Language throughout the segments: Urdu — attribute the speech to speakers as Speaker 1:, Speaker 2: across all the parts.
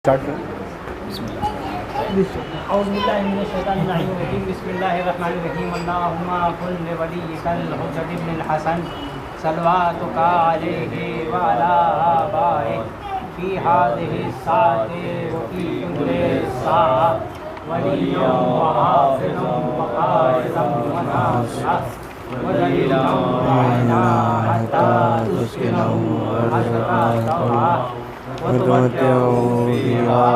Speaker 1: اسٹارٹ کریں. بسم اللہ.
Speaker 2: اعوذ باللہ من الشیطان الرجیم. بسم اللہ الرحمن الرحیم. اللہم کن لولیک الحجۃ بن الحسن صلواتک علیہ وعلی آبائہ فی ہذہ الساعۃ وفی کل ساعۃ ولییا وحافظا وقائدا وناصرا ودلیلا وعینا حتی تسکنہ ارضک طوعا وتمتعوا فيها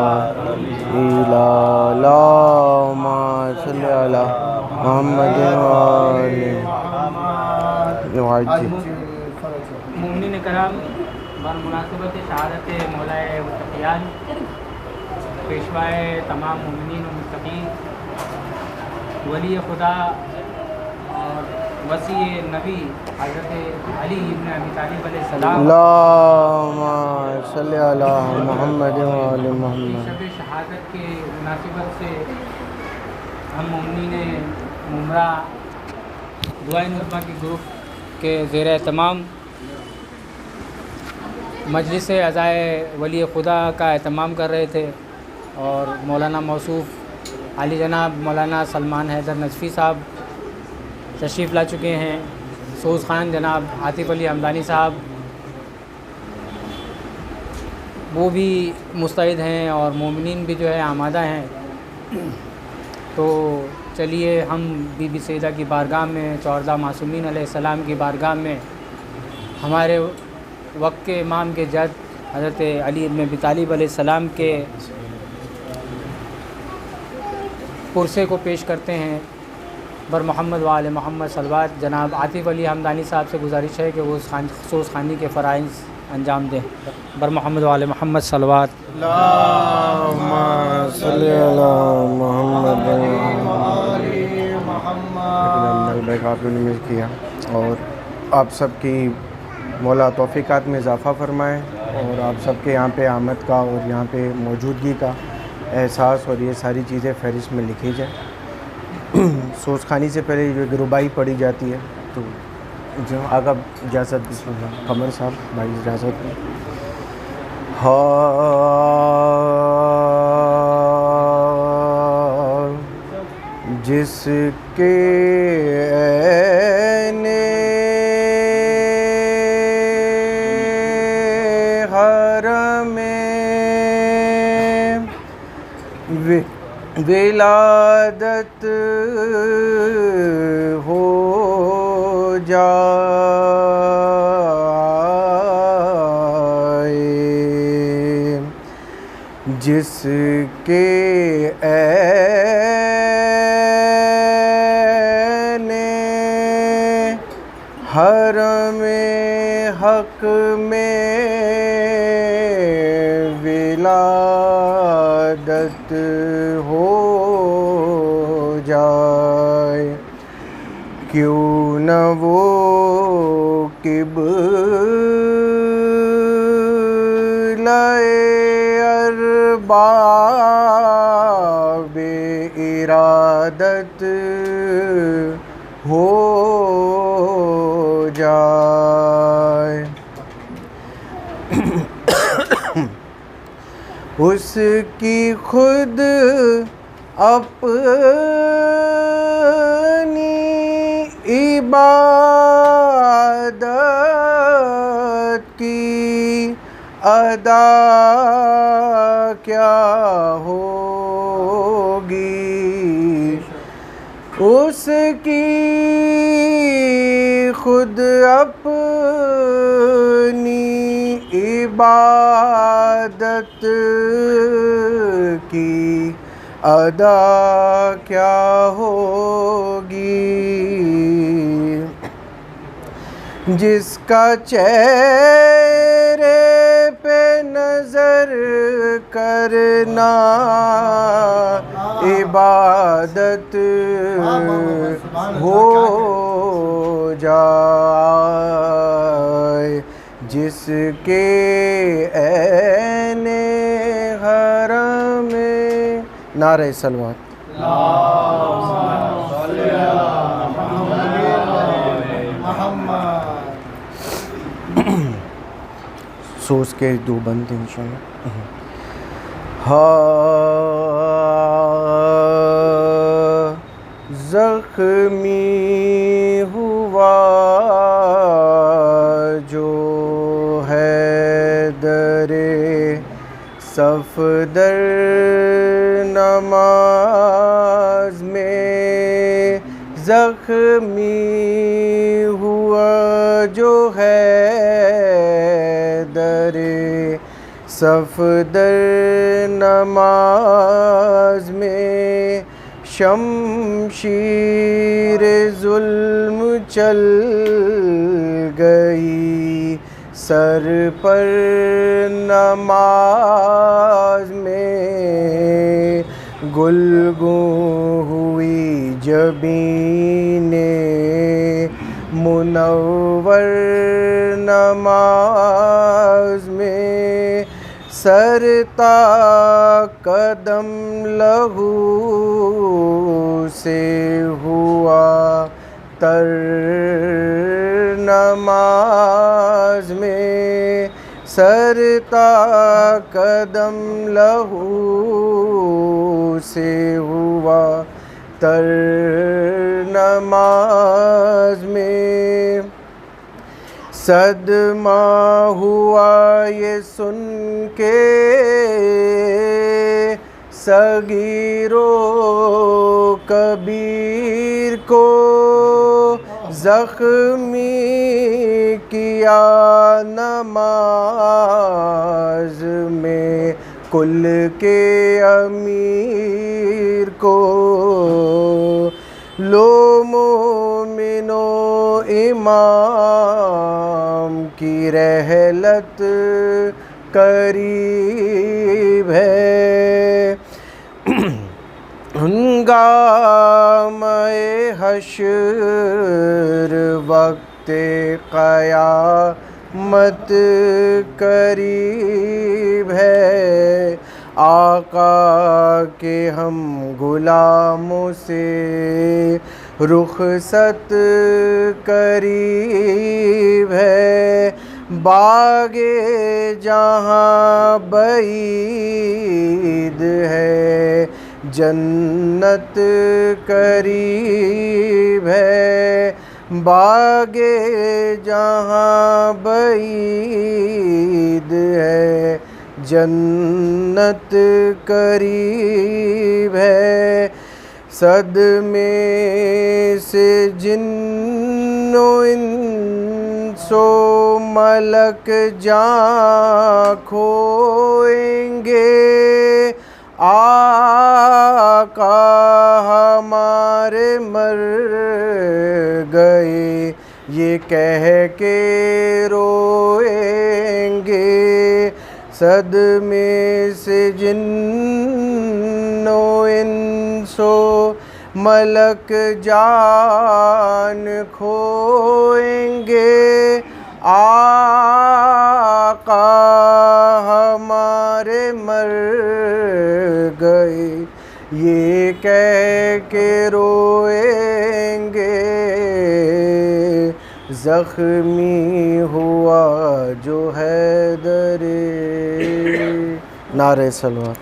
Speaker 1: اللهم صل على محمد وآل محمد.
Speaker 2: مومنین کرام، بمناسبت شہادت مولائے متقیان پیشوائے تمام مومنین و متقین، ولی خدا اور وسیع نبی حضرت علی ابن ابی طالب علیہ السلام،
Speaker 1: اللهم صل على محمد وآل محمد.
Speaker 2: شب شہادت کے مناسبت سے ہم مومنین ممرہ دعائے نظمہ کی گروپ کے زیر اہتمام مجلس عزائے ولی خدا کا اہتمام کر رہے تھے، اور مولانا موصوف علی جناب مولانا سلمان حیدر نجفی صاحب تشریف لا چکے ہیں. سوز خان جناب عاطف علی حمدانی صاحب وہ بھی مستعد ہیں، اور مومنین بھی جو ہے آمادہ ہیں. تو چلیے ہم بی بی سیدہ کی بارگاہ میں، 14 معصومین علیہ السلام کی بارگاہ میں ہمارے وقت کے امام کے جد حضرت علی ابن ابی طالب علیہ السلام کے پرسے کو پیش کرتے ہیں. بر محمد وآل محمد صلوات. جناب عاطف علی حمدانی صاحب سے گزارش ہے کہ وہ سوز خوانی کے فرائض انجام دیں. بر محمد وآل محمد صلوات.
Speaker 1: اللهم صل على محمد وآل محمد. آپ نے مل کیا، اور آپ سب کی مولا توفیقات میں اضافہ فرمائے، اور آپ سب کے یہاں پہ آمد کا اور یہاں پہ موجودگی کا احساس اور یہ ساری چیزیں فہرست میں لکھی جائیں. سوز خانی سے پہلے جو ربائی پڑھی جاتی ہے، تو جو آگا اجازت بسم اللہ. قمر صاحب بھائی اجازت میں. جس کے عین حرم ولادت ہو جائے، جس کے عین حرم حق میں ولادت ہو جائے، کیوں نہ وہ قبلہ ارباب ارادت ہو جائے. اس کی خود اپنی عبادت کی ادا کیا ہوگی، اس کی خود اپنی عبادت کی ادا کیا ہوگی. جس کا چہرے پہ نظر کرنا عبادت ہو جائے، جس کے عین حرم. نعرہ صلوات. سوز کے دو بند انشاءاللہ. زخمی ہوا جو ہے در صفدر نماز میں، زخمی ہوا جو ہے در صفدر نماز میں، شمشیر ظلم چل گئی سر پر نماز میں، گلگوں ہوئی جبین منور نماز میں، سر تا قدم لہو سے ہوا تر نماز میں، سر تا قدم لہو سے ہوا تر نماز میں، صدمہ ہوا یہ سن کے صغیر و کبیر کو، زخمی کیا نماز میں کل کے امیر کو، لو مومنو امام کی رحلت قریب ہے، ہنگامہ حشر وقت قیامت قریب ہے، آقا کے ہم غلاموں سے رخصت قریب ہے، باغ جہاں بعید ہے جنت قریب ہے، باغ جہاں بعید ہے جنت قریب ہے، صدمے سے جن و انس و ملک جان کھوئیں گے، آقا ہمارے مر گئے یہ کہہ کے روئیں گے، صدمے سے جن و انس و ملک جان کھوئیں گے، آقا ہمارے مر گئے یہ کہہ کے روئیں گے، زخمی ہوا جو ہے در نعرہ سلوات۔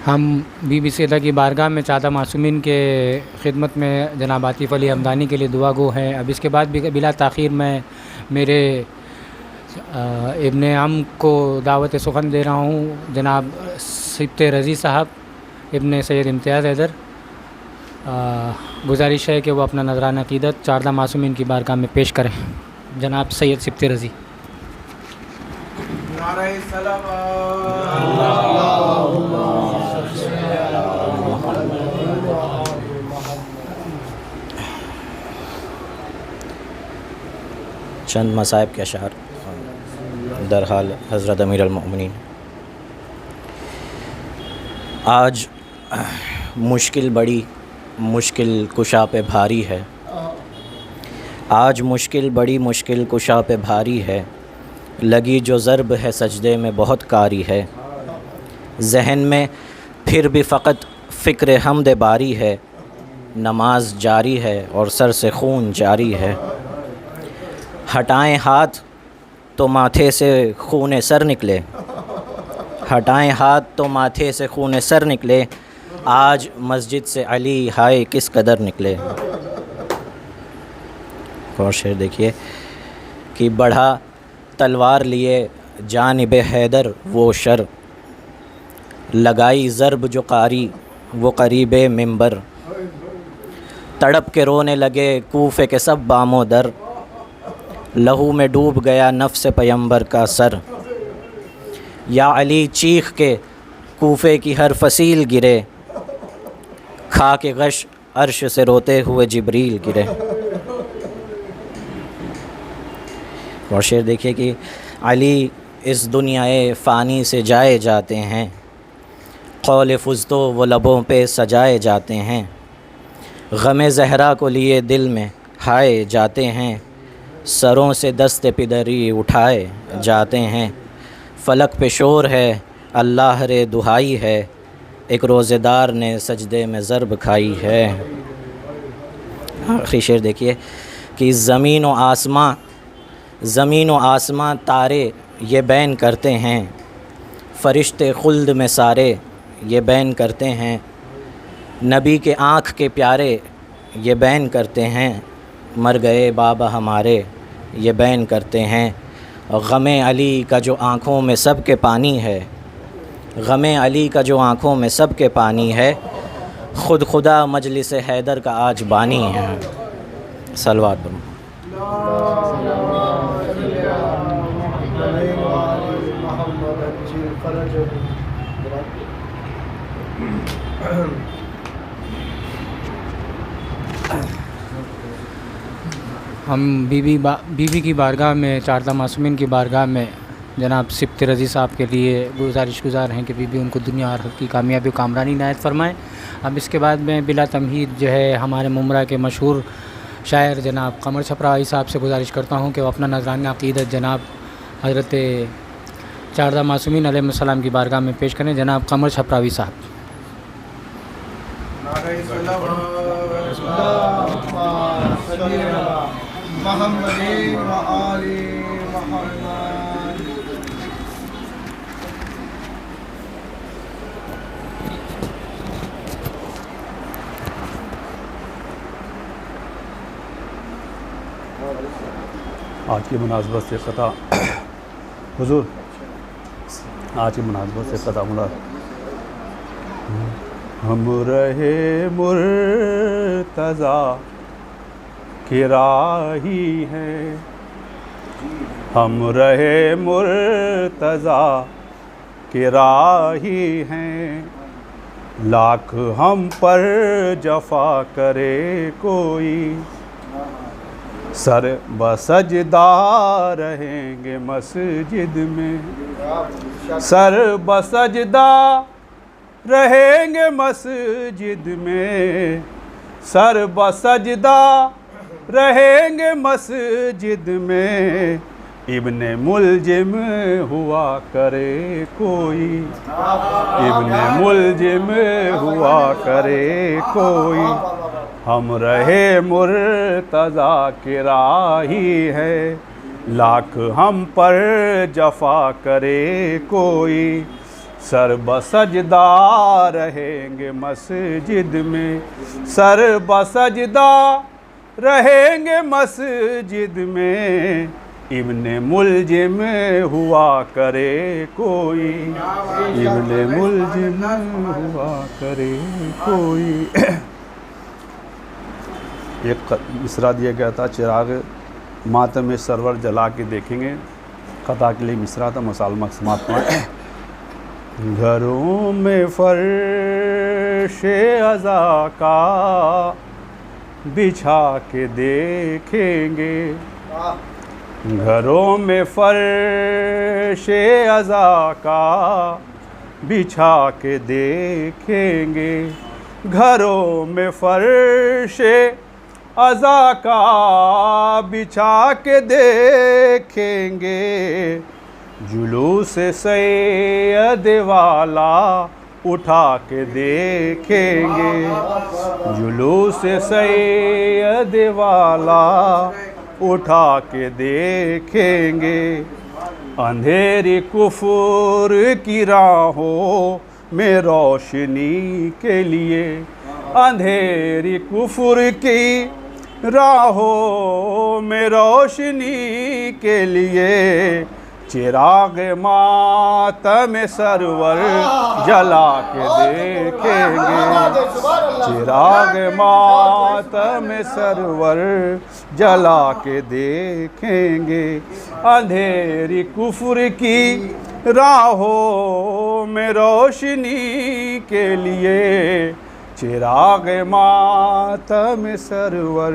Speaker 2: ہم بی بی سیدہ کی بارگاہ میں چادہ معصومین کے خدمت میں جناب عاطف علی حمدانی کے لیے دعا گو ہیں۔ اب اس کے بعد بھی بلا تاخیر میں میرے ابن عم کو دعوت سخن دے رہا ہوں، جناب سبط رضی صاحب ابن سید امتیاز حیدر۔ گزارش ہے کہ وہ اپنا نذرانہ عقیدت چاردہ معصومین کی بارگاہ میں پیش کریں۔ جناب سید سبط رضی۔
Speaker 1: نعرہ
Speaker 3: چند مصائب کے اشعار در حال حضرت امیر المؤمنین۔ آج مشکل بڑی مشکل کشا پہ بھاری ہے، آج مشکل بڑی مشکل کشا پہ بھاری ہے، لگی جو ضرب ہے سجدے میں بہت کاری ہے، ذہن میں پھر بھی فقط فکر حمد باری ہے، نماز جاری ہے اور سر سے خون جاری ہے۔ ہٹائیں ہاتھ تو ماتھے سے خون سر نکلے، ہٹائیں ہاتھ تو ماتھے سے خون سر نکلے، آج مسجد سے علی ہائے کس قدر نکلے۔ اور شعر دیکھیے کہ بڑھا تلوار لیے جانب حیدر وہ شر، لگائی ضرب جو قاری وہ قریب منبر، تڑپ کے رونے لگے کوفے کے سب بام و در، لہو میں ڈوب گیا نفس پیمبر کا سر، یا علی چیخ کے کوفے کی ہر فصیل گرے، کھا کے غش عرش سے روتے ہوئے جبریل گرے۔ اور شعر دیکھیے کہ علی اس دنیائے فانی سے جائے جاتے ہیں، قول فزتو وہ لبوں پہ سجائے جاتے ہیں، غم زہرا کو لیے دل میں ہائے جاتے ہیں، سروں سے دست پدری اٹھائے جاتے ہیں، فلک پہ شور ہے اللہ رے دہائی ہے، ایک روزے دار نے سجدے میں ضرب کھائی ہے۔ آخری شعر دیکھیے کہ زمین و آسماں تارے یہ بین کرتے ہیں، فرشتے خلد میں سارے یہ بین کرتے ہیں، نبی کے آنکھ کے پیارے یہ بین کرتے ہیں، مر گئے بابا ہمارے یہ بین کرتے ہیں، غم علی کا جو آنکھوں میں سب کے پانی ہے، غم علی کا جو آنکھوں میں سب کے پانی ہے، خود خدا مجلس حیدر کا آج بانی ہے۔ صلوات پر
Speaker 2: ہم بی بی کی بارگاہ میں، چاردہ معصومین کی بارگاہ میں جناب سبط رضی صاحب کے لیے گزارش گزار ہیں کہ بی بی ان کو دنیا اور آخرت کی کامیابی و کامرانی عنایت فرمائیں۔ اب اس کے بعد میں بلا تمہید جو ہے ہمارے ممرہ کے مشہور شاعر جناب قمر چھپراوی صاحب سے گزارش کرتا ہوں کہ وہ اپنا نذرانہ عقیدت جناب حضرت چاردہ معصومین علیہ السلام کی بارگاہ میں پیش کریں۔ جناب قمر چھپراوی صاحب۔
Speaker 4: آج کی مناسبت سے قطع حضور، آج کی مناسبت سے قطع مراد ہم رہے مرتضیٰ کے راہی ہیں، ہم رہے مرتضیٰ کے راہی ہیں، لاکھ ہم پر جفا کرے کوئی، سر بسجدہ رہیں گے مسجد میں، سر بسجدہ رہیں گے مسجد میں، سر بسجدہ رہیں گے مسجد میں، ابن ملجم ہوا کرے کوئی، ابن ملجم ہوا کرے کوئی، ہم رہے مرتضیٰ کے راہی ہے، لاکھ ہم پر جفا کرے کوئی، سر بسجدہ رہیں گے مسجد میں، سر بسجدہ رہیں گے مسجد میں، ابن ملجم ہوا کرے کوئی، ابن ملجم ہوا کرے کوئی۔ ایک مصرع دیا گیا تھا، چراغ ماتم سرور جلا کے دیکھیں گے، قطع کے لیے مصرع تھا، مسالمہ سماعت پائیں۔ گھروں میں فرش عزا کا بچھا کے دیکھیں گے، گھروں میں فرش عزا کا بچھا کے دیکھیں گے، گھروں میں فرش عزا کا بچھا کے دیکھیں گے، جلوس سید والا اٹھا کے دیکھیں گے، جلوس سید والا اٹھا کے دیکھیں گے، اندھیری کفر کی راہوں میں روشنی کے لیے، اندھیری کفر کی راہوں میں روشنی کے لیے، چراغ ماتم سرور جلا کے دیکھیں گے، چراغ ماتم سرور جلا کے دیکھیں گے، اندھیری کفر کی راہوں میں روشنی کے لیے، چراغ ماتم سرور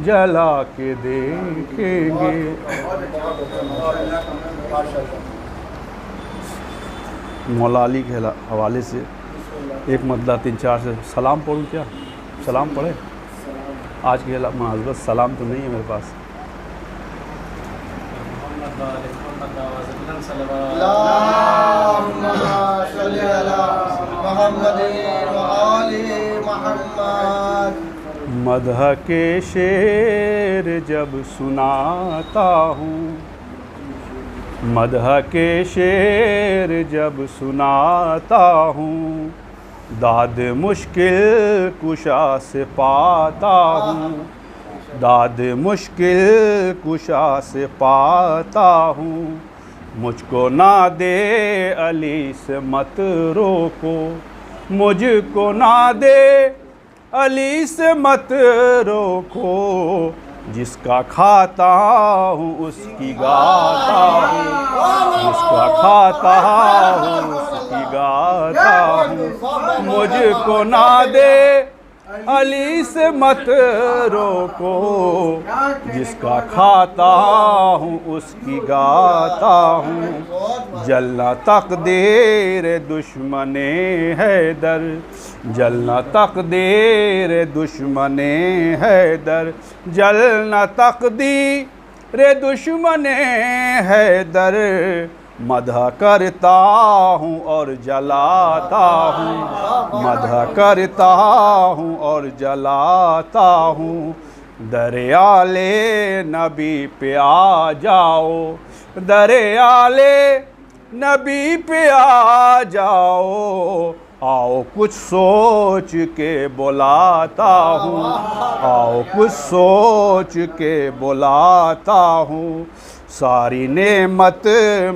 Speaker 4: جلا کے دیکھیں گے۔ مولا علی کے حوالے سے ایک مطلع 3-4 سے سلام پڑھوں کیا؟ سلام پڑھے؟ آج کی مناسبت سلام تو نہیں ہے میرے پاس۔
Speaker 5: اللہم صلی علی محمد وآل محمد۔
Speaker 4: مدح کے شعر جب سناتا ہوں، مدح کے شعر جب سناتا ہوں، داد مشکل کشا سے پاتا ہوں، داد مشکل کشا سے پاتا ہوں، مجھ کو نہ دے علی سے مت روکو، مجھ کو نہ دے علی سے مت روکو، جس کا کھاتا ہوں اس کی گاتا ہوں، جس کا کھاتا ہوں اس کی گاتا ہوں، مجھ کو نہ دے علی سے مت روکو، جس کا کھاتا ہوں اس کی گاتا ہوں، جلنا تقدیر دشمن حیدر، جلنا تقدیر دشمن حیدر، جلنا تقدیر دشمن حیدر، مدح کرتا ہوں اور جلاتا ہوں، مدح کرتا ہوں اور جلاتا ہوں، دریال نبی پہ آ جاؤ، دریال نبی پہ آ جاؤ، آؤ کچھ سوچ کے بلاتا ہوں، آؤ کچھ سوچ کے بلاتا ہوں، ساری نعمت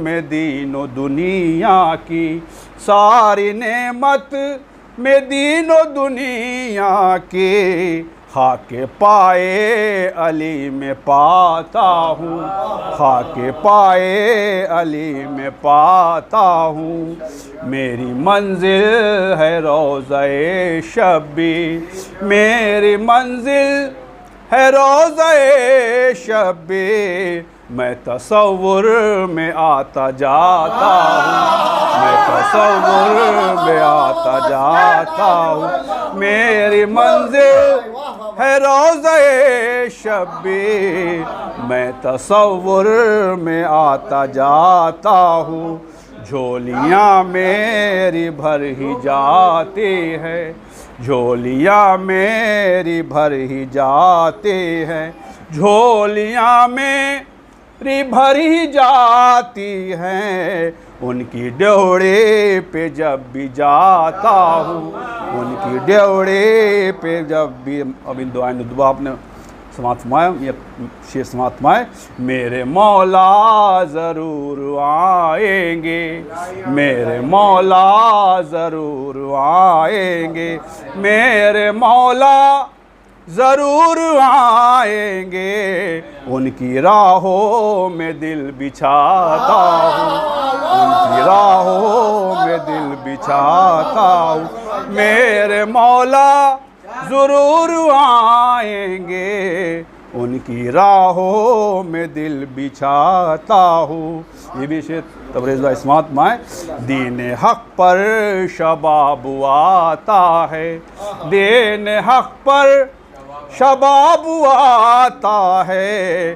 Speaker 4: میں دین و دنیا کی، ساری نعمت میں دین و دنیا کی، خاک پائے علی میں پاتا ہوں، خاک پائے علی میں پاتا ہوں، میری منزل ہے روضہ شبی، میری منزل ہے روضہ شبی، میں تصور میں آتا جاتا ہوں، میں تصور میں آتا جاتا ہوں، میری منزل ہے روضہ شبی، میں تصور میں آتا جاتا ہوں، جھولیاں میری بھر ہی جاتی ہے، جھولیاں میری بھر ہی جاتی ہے، جھولیاں میری بھر ہی جاتی ہیں، ان کی ڈیوڑی پہ جب بھی جاتا ہوں، ان کی ڈیوڑی پہ جب بھی، اب ان دعائیں دعا آپ نے سماعت فرمائے، یہ شعر سماعت فرمائے، میرے مولا ضرور آئیں گے، میرے مولا ضرور آئیں گے، میرے مولا ضرور آئیں گے، ان کی راہوں میں دل بچھاتا ہوں، ان کی راہوں میں دل بچھاتا ہوں، میرے مولا ضرور آئیں گے، ان کی راہوں میں دل بچھاتا ہوں۔ یہ بھی شعر تبریز بھائی سماعت مائیں، دین حق پر شباب آتا ہے، دین حق پر شباب آتا ہے،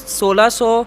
Speaker 6: 1600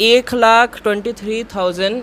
Speaker 6: 1,23,000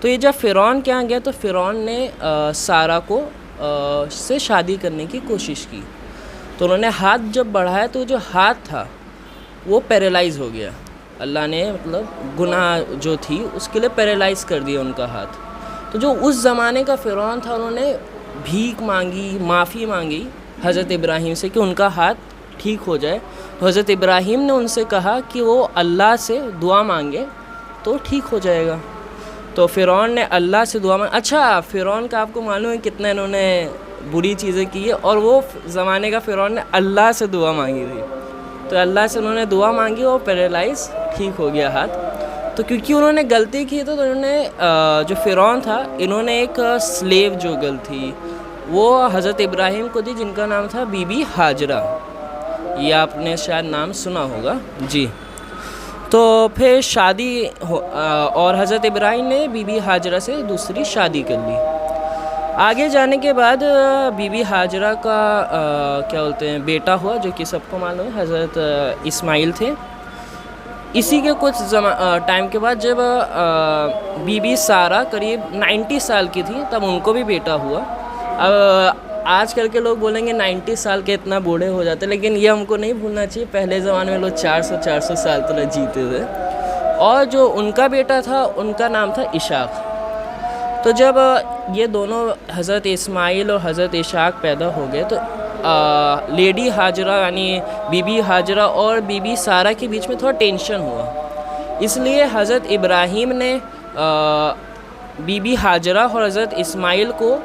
Speaker 6: تو یہ جب فرعون کے یہاں گیا تو فرعون نے سارہ کو سے شادی کرنے کی کوشش کی. تو انہوں نے ہاتھ جب بڑھایا تو جو ہاتھ تھا وہ پیرالائز ہو گیا. اللہ نے مطلب گناہ جو تھی اس کے لیے پیرالائز کر دیا ان کا ہاتھ. تو جو اس زمانے کا فرعون تھا انہوں نے بھیک مانگی, معافی مانگی حضرت ابراہیم سے کہ ان کا ہاتھ ٹھیک ہو جائے. تو حضرت ابراہیم نے ان سے کہا کہ وہ اللہ سے دعا مانگے تو ٹھیک ہو جائے گا. تو فرعون نے اللہ سے دعا مانگی. اچھا فرعون کا آپ کو معلوم ہے کتنا انہوں نے بری چیزیں کی ہے, اور وہ زمانے کا فرعون نے اللہ سے دعا مانگی تھی. تو اللہ سے انہوں نے دعا مانگی اور پیرالائز ٹھیک ہو گیا ہاتھ. تو کیونکہ انہوں نے غلطی کی تو انہوں نے جو فرعون تھا انہوں نے ایک سلیو جو گرل تھی وہ حضرت ابراہیم کو دی جن کا نام تھا بی بی ہاجرہ. یہ آپ نے شاید نام سنا ہوگا جی. تو پھر شادی اور حضرت ابراہیم نے بی بی ہاجرہ سے دوسری شادی کر لی. آگے جانے کے بعد بی بی ہاجرہ کا کیا بولتے ہیں بیٹا ہوا جو کہ سب کو معلوم ہے حضرت اسماعیل تھے. اسی کے کچھ ٹائم کے بعد جب بی بی سارہ قریب 90 سال کی تھی تب ان کو بھی بیٹا ہوا. اب آج کل کے لوگ بولیں گے 90 سال کے اتنا بوڑھے ہو جاتے, لیکن یہ ہم کو نہیں بھولنا چاہیے پہلے زمانے میں لوگ 400 سال تک جیتے تھے. اور جو ان کا بیٹا تھا ان کا نام تھا اشاق. تو جب یہ دونوں حضرت اسماعیل اور حضرت اشاق پیدا ہو گئے تو لیڈی ہاجرہ یعنی بی بی ہاجرہ اور بی بی سارہ کے بیچ میں تھوڑا ٹینشن ہوا. اس لیے حضرت ابراہیم نے بی بی ہاجرہ اور حضرت اسماعیل کو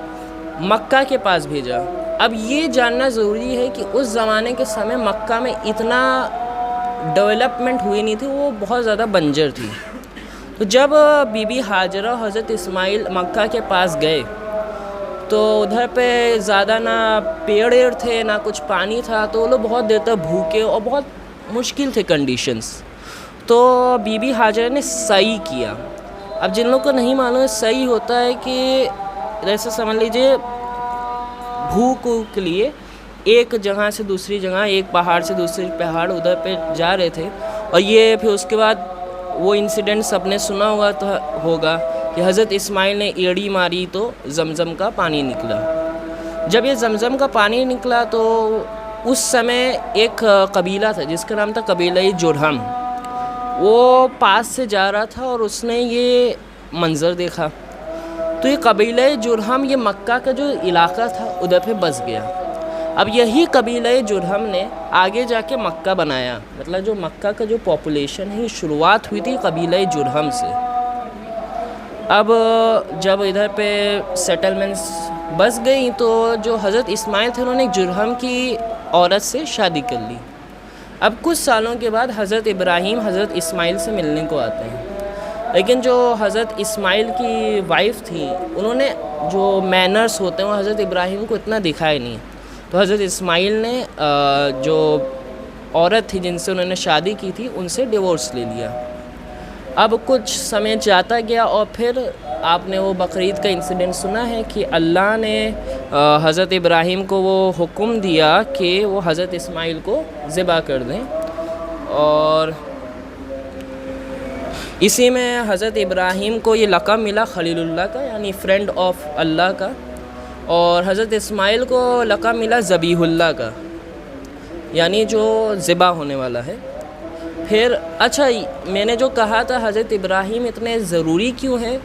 Speaker 6: مکہ کے پاس بھیجا. اب یہ جاننا ضروری ہے کہ اس زمانے کے سمے مکہ میں اتنا ڈیولپمنٹ ہوئی نہیں تھی, وہ بہت زیادہ بنجر تھی. تو جب بی بی ہاجرہ اور حضرت اسماعیل مکہ کے پاس گئے تو ادھر پہ زیادہ نہ پیڑ تھے نہ کچھ پانی تھا, تو وہ لوگ بہت دیر تک بھوکے اور بہت مشکل تھے کنڈیشنز. تو بی بی ہاجرہ نے سعی کیا. اب جن لوگوں کو نہیں معلوم ہے سعی ہوتا ہے کہ جیسے سمجھ لیجیے بھوک کے لیے ایک جگہ سے دوسری جگہ, ایک پہاڑ سے دوسری پہاڑ ادھر پہ جا رہے تھے. اور یہ پھر اس کے بعد وہ انسیڈنٹ سب نے سنا ہوگا کہ حضرت اسماعیل نے ایڑی ماری تو زمزم کا پانی نکلا. جب یہ زمزم کا پانی نکلا تو اس سمے ایک قبیلہ تھا جس کا نام تھا قبیلہ جرہم. وہ پاس سے جا رہا تھا اور اس نے یہ منظر دیکھا. تو یہ قبیلہ جرہم یہ مکہ کا جو علاقہ تھا ادھر پہ بس گیا. اب یہی قبیلہ جرہم نے آگے جا کے مکہ بنایا. مطلب جو مکہ کا جو پاپولیشن ہے شروعات ہوئی تھی قبیلہ جرہم سے. اب جب ادھر پہ سیٹلمنٹس بس گئی تو جو حضرت اسماعیل تھے انہوں نے جرہم کی عورت سے شادی کر لی. اب کچھ سالوں کے بعد حضرت ابراہیم حضرت اسماعیل سے ملنے کو آتے ہیں, لیکن جو حضرت اسماعیل کی وائف تھی انہوں نے جو مینرز ہوتے ہیں وہ حضرت ابراہیم کو اتنا دکھائے نہیں. تو حضرت اسماعیل نے جو عورت تھی جن سے انہوں نے شادی کی تھی ان سے ڈیورس لے لیا. اب کچھ سمے جاتا گیا اور پھر آپ نے وہ بقرعید کا انسیڈنٹ سنا ہے کہ اللہ نے حضرت ابراہیم کو وہ حکم دیا کہ وہ حضرت اسماعیل کو ذبح کر دیں. اور اسی میں حضرت ابراہیم کو یہ لقب ملا خلیل اللہ کا یعنی فرینڈ آف اللہ کا, اور حضرت اسماعیل کو لقب ملا ذبیح اللہ کا یعنی جو ذبح ہونے والا ہے. پھر اچھا میں نے جو کہا تھا حضرت ابراہیم اتنے ضروری کیوں ہیں,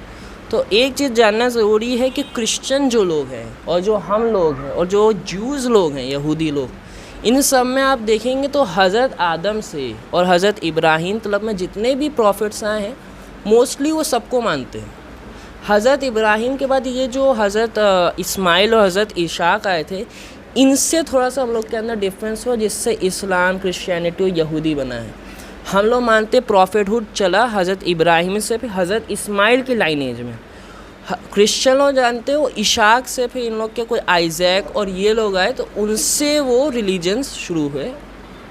Speaker 6: تو ایک چیز جاننا ضروری ہے کہ کرسچن جو لوگ ہیں اور جو ہم لوگ ہیں اور جو جوز لوگ ہیں یہودی لوگ, ان سب میں آپ دیکھیں گے تو حضرت آدم سے اور حضرت ابراہیم طلب میں جتنے بھی پروفٹس آئے ہیں موسٹلی وہ سب کو مانتے ہیں. حضرت ابراہیم کے بعد یہ جو حضرت اسماعیل اور حضرت اشاق آئے تھے ان سے تھوڑا سا ہم لوگ کے اندر ڈفرینس ہوا, جس سے اسلام کرسچینٹی یہودی بنا ہے. ہم لوگ مانتے پروفٹ ہوڈ چلا حضرت ابراہیم سے پھر حضرت اسماعیل کی لائنیج میں. کرسچن لوگ جانتے ہو اشاق سے پھر ان لوگ کے کوئی آئزیک اور یہ لوگ آئے تو ان سے وہ ریلیجنس شروع ہوئے.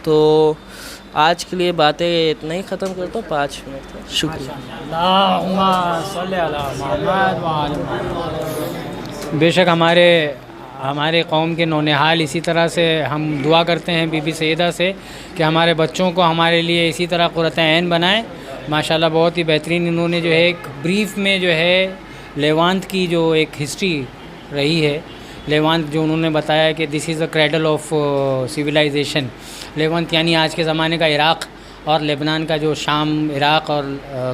Speaker 6: تو آج کے لیے باتیں اتنا ہی ختم کرتا ہوں, 5 منٹ تھا. شکریہ.
Speaker 2: اللہم صلی علی محمد وعلی محمد. بے شک ہمارے قوم کے نونہال اسی طرح سے ہم دعا کرتے ہیں بی بی سیدہ سے کہ ہمارے بچوں کو ہمارے لیے اسی طرح قرۃ عین بنائیں ماشاءاللہ بہت ہی بہترین انہوں نے جو ہے ایک بریف میں جو ہے لیوانت کی جو ایک ہسٹری رہی ہے، لیوانت جو انہوں نے بتایا کہ دس از اے کریڈل آف سویلائزیشن. لیوانت یعنی آج کے زمانے کا عراق، اور لبنان کا جو شام، عراق اور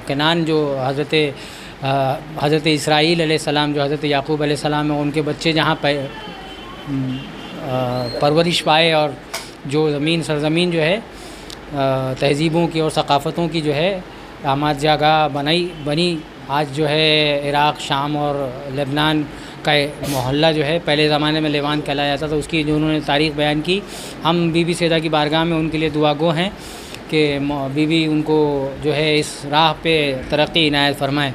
Speaker 2: کنان جو حضرت اسرائیل علیہ السلام، جو حضرت یعقوب علیہ السلام ہیں، ان کے بچے جہاں پرورش پائے، اور جو سرزمین جو ہے تہذیبوں کی اور ثقافتوں کی جو ہے آماد جگہ بنی. آج جو ہے عراق، شام اور لبنان کا محلہ جو ہے پہلے زمانے میں لیوانت کہلایا جاتا تھا. اس کی جو انہوں نے تاریخ بیان کی، ہم بی بی سیدہ کی بارگاہ میں ان کے لیے دعا گو ہیں کہ بی بی ان کو جو ہے اس راہ پہ ترقی عنایت فرمائے.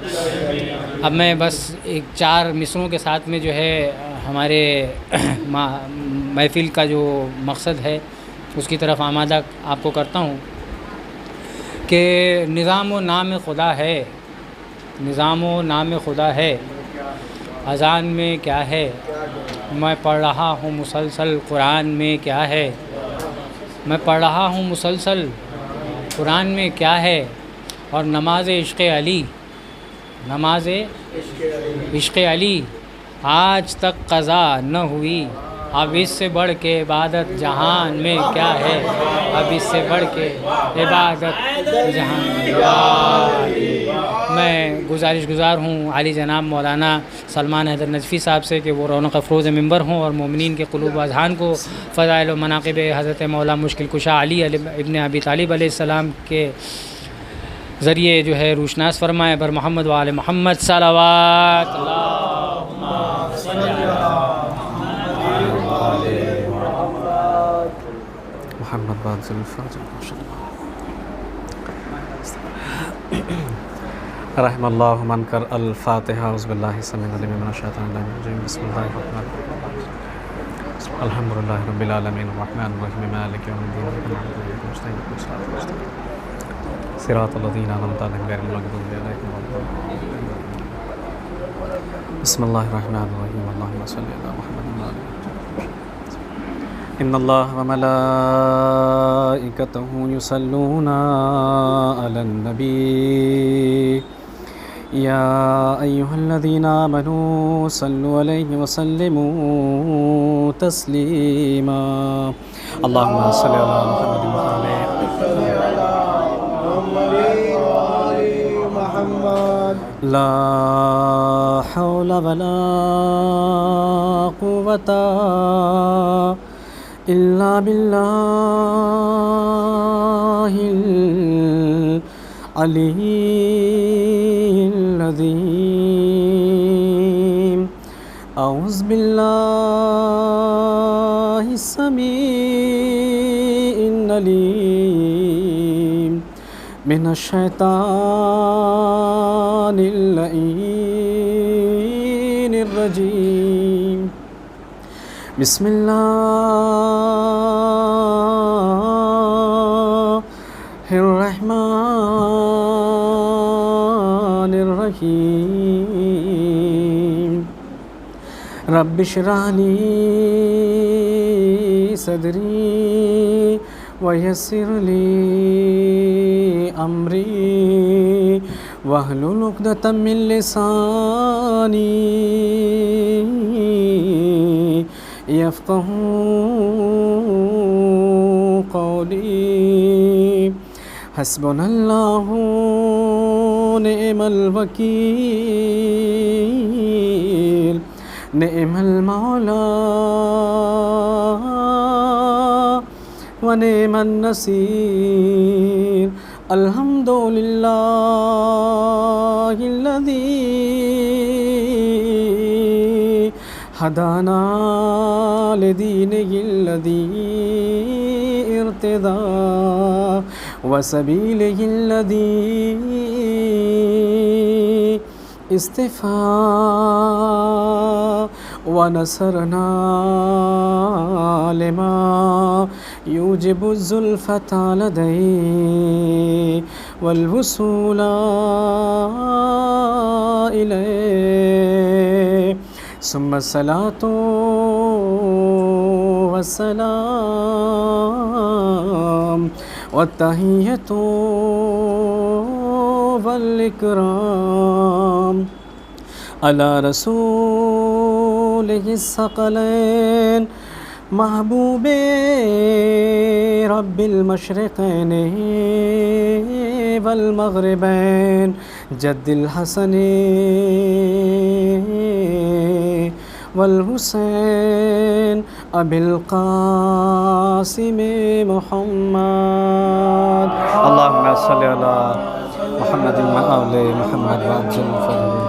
Speaker 2: اب میں بس ایک 4 مصروں کے ساتھ میں جو ہے ہمارے محفل کا جو مقصد ہے اس کی طرف آمادہ آپ کو کرتا ہوں کہ نظام و نام خدا ہے، نظام و نام خدا ہے، اذان میں کیا ہے، میں پڑھ رہا ہوں مسلسل قرآن میں کیا ہے، میں پڑھ رہا ہوں مسلسل قرآن میں کیا ہے. اور نماز عشق علی، نماز عشق علی آج تک قضا نہ ہوئی، اب اس سے بڑھ کے عبادت جہان میں کیا ہے، اب اس سے بڑھ کے عبادت جہان میں. میں گزار ہوں عالی جناب مولانا سلمان حیدر نجفی صاحب سے کہ وہ رونق افروز ممبر ہوں اور مومنین کے قلوب و اذہان کو فضائل و مناقب حضرت مولا مشکل کشا علی ابن ابی طالب علیہ السلام کے ذریعے جو ہے روشناس فرمائے. بر محمد و آل محمد صلوات
Speaker 7: محمد بعد رحم اللہ من کر الفاتحہ. اعوذ باللہ السمیع العلیم من الشیطان الرجیم. بسم اللہ الرحمن الرحیم. الحمدللہ رب العالمین الرحمن الرحیم مالک یوم الدین. صراط الذین انعمت علیہم غیر المغضوب علیہم ولا الضالین. بسم اللہ الرحمن الرحیم. اللہم صلی علی محمد و علی ان اللہ و ملائکتہ یصلون علی النبی یا ایہا الذین آمنوا صلوا علیہ وسلموا تسلیما. اللہم صلی علی محمد لا حول ولا قوة إلا بالله العلي العظيم. أعوذ بالله السميع العليم من الشيطان اللعين الرجيم. بسم الله الرحمن الرحيم. رب اشرح لي صدري ويسر لي أمري واحلل عقدة من لساني يفقهوا قولي. حسبنا الله نعم الوكيل نعم المولى ونعم النصير. الحمد لله الذي هدانا لدينه الذي ارتضى وسبيله الذي اصطفى ونصرنا لما يوجب الزلفة لديه والوصول إليه. ثم الصلاة والسلام والتحية والإكرام على رسوله الثقلين محبوب رب المشرقين والمغربين جد الحسن والحسين أبي القاسم محمد اللهم صل على محمد وآل محمد وعجل فرجه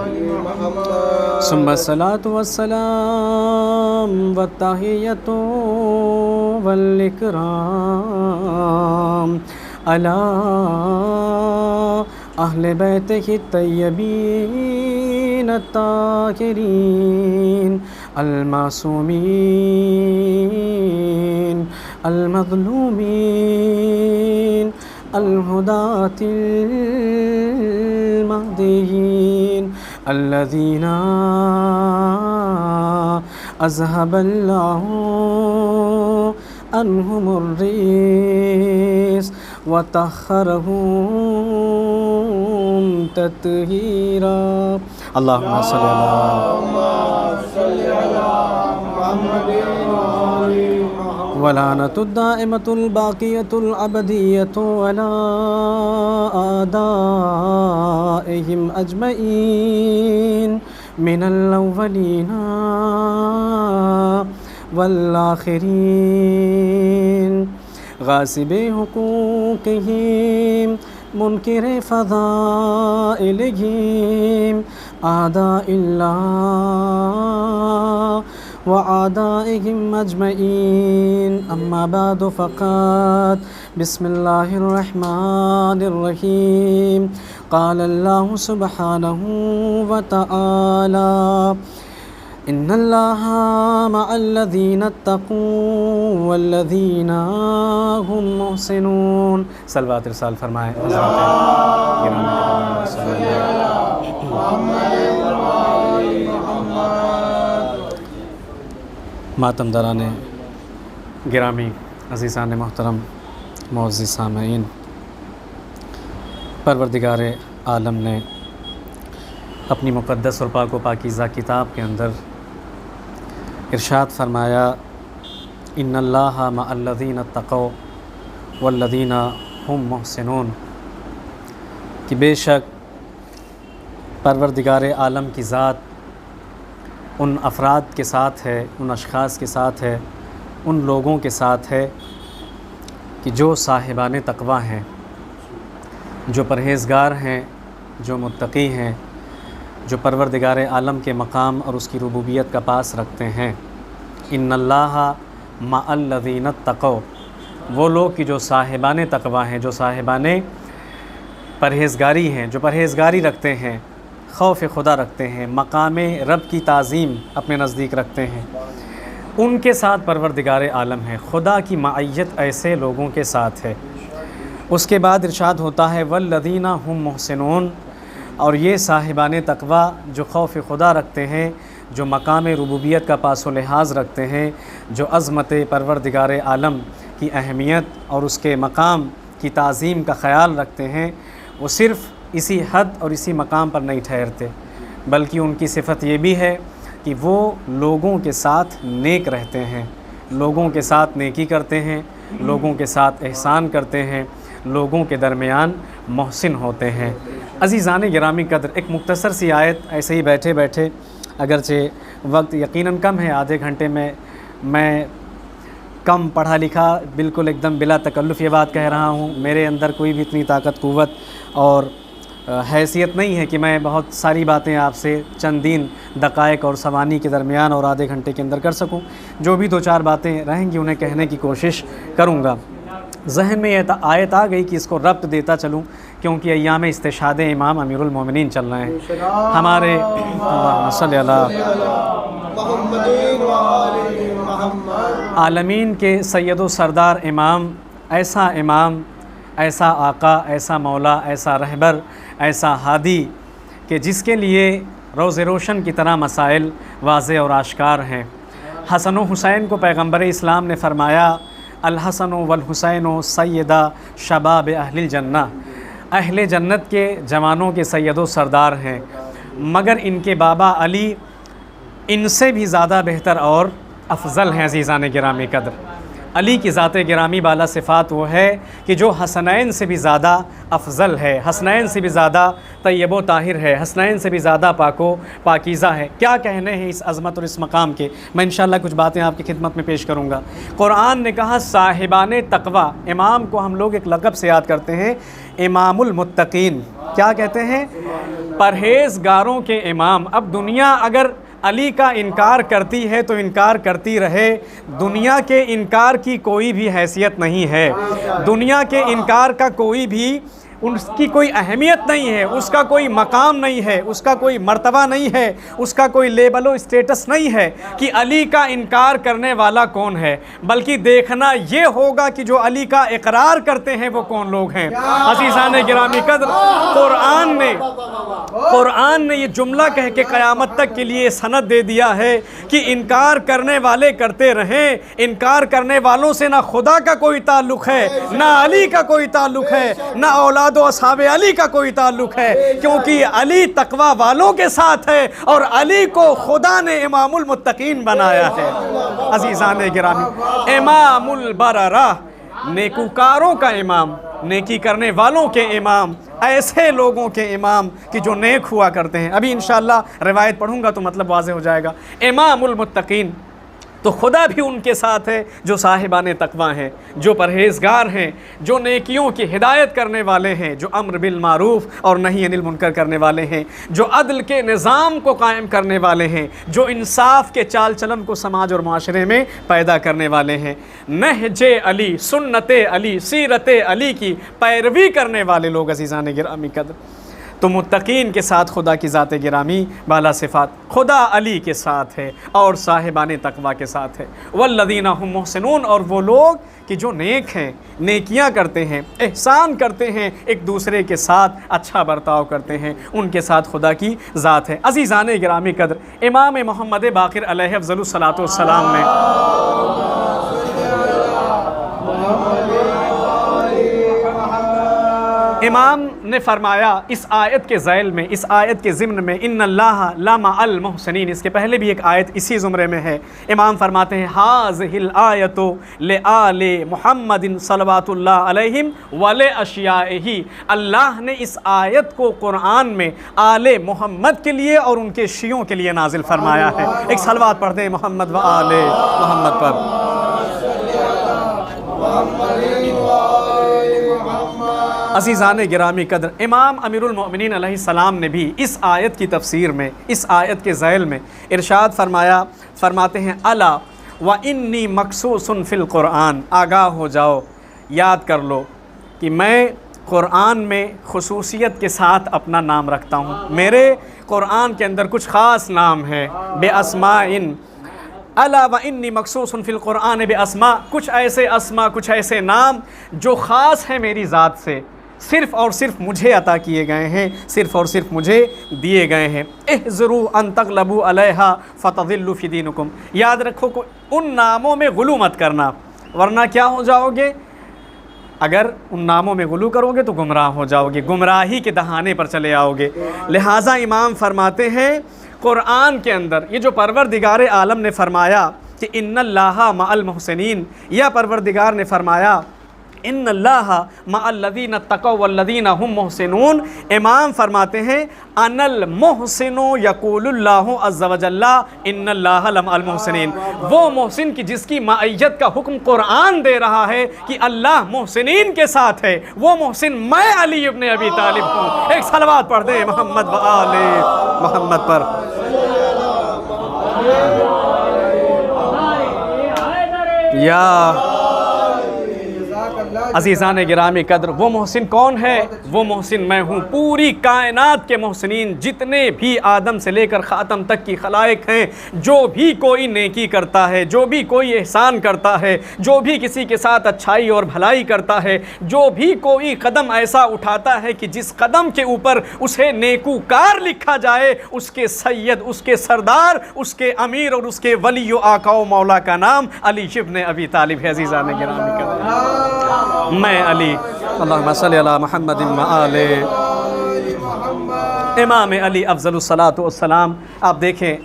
Speaker 7: ثم الصلاة والسلام والتحية والإكرام على أهل بيته الطيبين الطاهرين المعصومين المظلومين الهداة المهديين الذين أذهب الله عنهم الرجس وطهرهم تطهيرا اللهم صل على
Speaker 5: محمد
Speaker 7: ولعنة الدائمة الباقية الأبدية على أعدائهم أجمعين من الأولين والآخرين غاصب حقوقهم منكر فضائلهم أعداء الله وأعدائهم أجمعين أما بعد فقد بسم الله الرحمن الرحيم قال الله سبحانه وتعالى إن الله مع الذين اتقوا والذين هم محسنون صلوات ارسال فرمائیں ماتم داران گرامی عزیزان محترم معزز سامعین، پروردگار عالم نے اپنی مقدس اور پاک و پاکیزہ کتاب کے اندر ارشاد فرمایا ان اللہ مع الذین اتقوا والذین هم محسنون، کہ بے شک پروردگار عالم کی ذات ان افراد کے ساتھ ہے، ان اشخاص کے ساتھ ہے، ان لوگوں کے ساتھ ہے کہ جو صاحبان تقوی ہیں، جو پرہیزگار ہیں، جو متقی ہیں، جو پروردگار عالم کے مقام اور اس کی ربوبیت کا پاس رکھتے ہیں۔ ان اللہ مع الذین اتقوا، وہ لوگ کہ جو صاحبان تقوی ہیں، جو صاحبان پرہیزگاری ہیں، جو پرہیزگاری رکھتے ہیں، خوف خدا رکھتے ہیں، مقام رب کی تعظیم اپنے نزدیک رکھتے ہیں، ان کے ساتھ پروردگار عالم ہے۔ خدا کی معیت ایسے لوگوں کے ساتھ ہے۔ اس کے بعد ارشاد ہوتا ہے والذین هم محسنون، اور یہ صاحبان تقوی جو خوف خدا رکھتے ہیں، جو مقام ربوبیت کا پاس و لحاظ رکھتے ہیں، جو عظمت پروردگار عالم کی اہمیت اور اس کے مقام کی تعظیم کا خیال رکھتے ہیں، وہ صرف اسی حد اور اسی مقام پر نہیں ٹھہرتے، بلکہ ان کی صفت یہ بھی ہے کہ وہ لوگوں کے ساتھ نیک رہتے ہیں، لوگوں کے ساتھ نیکی کرتے ہیں، لوگوں کے ساتھ احسان کرتے ہیں، لوگوں کے درمیان محسن ہوتے ہیں۔ عزیزان گرامی قدر، ایک مختصر سی آیت ایسے ہی بیٹھے بیٹھے، اگرچہ وقت یقیناً کم ہے، آدھے گھنٹے میں کم پڑھا لکھا بالکل ایک دم بلا تکلف یہ بات کہہ رہا ہوں، میرے اندر کوئی بھی اتنی طاقت قوت اور حیثیت نہیں ہے کہ میں بہت ساری باتیں آپ سے چندین دقائق اور ثوانی کے درمیان اور آدھے گھنٹے کے اندر کر سکوں۔ جو بھی دو چار باتیں رہیں گی انہیں کہنے کی کوشش کروں گا۔ ذہن میں یہ آیت آ گئی کہ اس کو ربط دیتا چلوں، کیونکہ ایام استشہاد امام امیر المومنین چل رہے ہیں۔ ہمارے اللہم صلی اللہ عالمین کے سید و سردار امام، ایسا آقا، ایسا مولا، ایسا رہبر، ایسا ہادی کہ جس کے لیے روز روشن کی طرح مسائل واضح اور آشکار ہیں۔ حسن و حسین کو پیغمبر اسلام نے فرمایا الحسن والحسین سیدہ شباب اہل الجنہ، اہل جنت کے جوانوں کے سید و سردار ہیں، مگر ان کے بابا علی ان سے بھی زیادہ بہتر اور افضل ہیں۔ عزیزان گرامی قدر، علی کی ذات گرامی بالا صفات وہ ہے کہ جو حسنین سے بھی زیادہ افضل ہے، حسنین سے بھی زیادہ طیب و طاہر ہے، حسنین سے بھی زیادہ پاک و پاکیزہ ہے۔ کیا کہنے ہیں اس عظمت اور اس مقام کے، میں انشاءاللہ کچھ باتیں آپ کی خدمت میں پیش کروں گا۔ قرآن نے کہا صاحبان تقوی، امام کو ہم لوگ ایک لقب سے یاد کرتے ہیں، امام المتقین۔ کیا کہتے ہیں؟ پرہیزگاروں کے امام۔ اب دنیا اگر علی کا انکار کرتی ہے تو انکار کرتی رہے، دنیا کے انکار کی کوئی بھی حیثیت نہیں ہے، دنیا کے انکار کا کوئی بھی اس کی کوئی اہمیت نہیں ہے، اس کا کوئی مقام نہیں ہے، اس کا کوئی مرتبہ نہیں ہے، اس کا کوئی لیبل و اسٹیٹس نہیں ہے کہ علی کا انکار کرنے والا کون ہے، بلکہ دیکھنا یہ ہوگا کہ جو علی کا اقرار کرتے ہیں وہ کون لوگ ہیں۔ عزیزان گرامی قدر، قرآن نے یہ جملہ کہہ کے قیامت تک کے لیے سند دے دیا ہے کہ انکار کرنے والے کرتے رہیں، انکار کرنے والوں سے نہ خدا کا کوئی تعلق ہے، نہ علی کا کوئی تعلق ہے، نہ اولاد و اصحاب علی کا کوئی تعلق ہے، کیونکہ علی تقوی والوں کے ساتھ ہے اور علی کو خدا نے امام المتقین بنایا ہے۔ عزیزان گرامی، امام البررہ، نیکوکاروں کا امام، نیکی کرنے والوں کے امام، ایسے لوگوں کے امام کہ جو نیک ہوا کرتے ہیں۔ ابھی انشاءاللہ روایت پڑھوں گا تو مطلب واضح ہو جائے گا۔ امام المتقین، تو خدا بھی ان کے ساتھ ہے جو صاحبان تقوی ہیں، جو پرہیزگار ہیں، جو نیکیوں کی ہدایت کرنے والے ہیں، جو امر بالمعروف اور نہی عن المنکر کرنے والے ہیں، جو عدل کے نظام کو قائم کرنے والے ہیں، جو انصاف کے چال چلن کو سماج اور معاشرے میں پیدا کرنے والے ہیں، نہج علی، سنت علی، سیرت علی کی پیروی کرنے والے لوگ۔ عزیزان گرامی قدر، تو متقین کے ساتھ خدا کی ذات گرامی بالا صفات، خدا علی کے ساتھ ہے اور صاحبان تقوی کے ساتھ ہے۔ والذین هم محسنون، اور وہ لوگ کہ جو نیک ہیں، نیکیاں کرتے ہیں، احسان کرتے ہیں، ایک دوسرے کے ساتھ اچھا برتاؤ کرتے ہیں، ان کے ساتھ خدا کی ذات ہے۔ عزیزان گرامی قدر، امام محمد باقر علیہ افضل الصلاۃ والسلام نے امام نے فرمایا اس آیت کے ذیل میں، اس آیت کے ضمن میں، ان اللہ لمع المحسنین، اس کے پہلے بھی ایک آیت اسی زمرے میں ہے۔ امام فرماتے ہیں ھذہ الآیۃ لآل محمد صلوات اللہ علیہم ولاشیائہ، اللہ نے اس آیت کو قرآن میں آل محمد کے لیے اور ان کے شیعوں کے لیے نازل فرمایا ہے۔ ایک صلوات پڑھ دیں محمد و آل محمد پر۔ عزیزان گرامی قدر، امام امیر المؤمنین علیہ السلام نے بھی اس آیت کی تفسیر میں، اس آیت کے ذیل میں ارشاد فرمایا، فرماتے ہیں الا وانی مخصوص فی القرآن، آگاہ ہو جاؤ، یاد کر لو کہ میں قرآن میں خصوصیت کے ساتھ اپنا نام رکھتا ہوں، میرے قرآن کے اندر کچھ خاص نام ہے، بے اسماء، الا وانی مخصوص فی القرآن بے اسماء، کچھ ایسے اسماء، کچھ ایسے نام جو خاص ہیں میری ذات سے، صرف اور صرف مجھے عطا کیے گئے ہیں، صرف اور صرف مجھے دیے گئے ہیں۔ احذروا ان تغلبوا علیہا فتضلوا فی دینکم، یاد رکھو کہ ان ناموں میں غلو مت کرنا، ورنہ کیا ہو جاؤ گے؟ اگر ان ناموں میں غلو کرو گے تو گمراہ ہو جاؤ گے، گمراہی کے دہانے پر چلے آؤ گے۔ لہٰذا امام فرماتے ہیں قرآن کے اندر یہ جو پروردگار عالم نے فرمایا کہ ان اللہ مع المحسنین، یا پروردگار نے فرمایا ان اللہ مع الذین اتقوا والذین هم محسنون، امام فرماتے ہیں ان المحسن یقول اللہ عز وجل ان اللہ لمع المحسنین، وہ محسن کی جس کی معیت کا حکم قرآن دے رہا ہے کہ اللہ محسنین کے ساتھ ہے، وہ محسن میں علی ابن ابی طالب ہوں۔ ایک صلوات پڑھ دیں محمد و آل محمد پر۔ یا عزیزان گرامی قدر، وہ محسن کون ہے؟ وہ محسن میں ہوں۔ پوری کائنات کے محسنین جتنے بھی آدم سے لے کر خاتم تک کی خلائق ہیں، جو بھی کوئی نیکی کرتا ہے، جو بھی کوئی احسان کرتا ہے، جو بھی کسی کے ساتھ اچھائی اور بھلائی کرتا ہے، جو بھی کوئی قدم ایسا اٹھاتا ہے کہ جس قدم کے اوپر اسے نیکوکار لکھا جائے، اس کے سید، اس کے سردار، اس کے امیر اور اس کے ولی و آقا و مولا کا نام علی ابن ابی طالب ہے۔ عزیزان گرامی قدر، میں علی اللہم صلی علی محمد و آل امام علی افضل الصلاۃ والسلام۔ آپ دیکھیں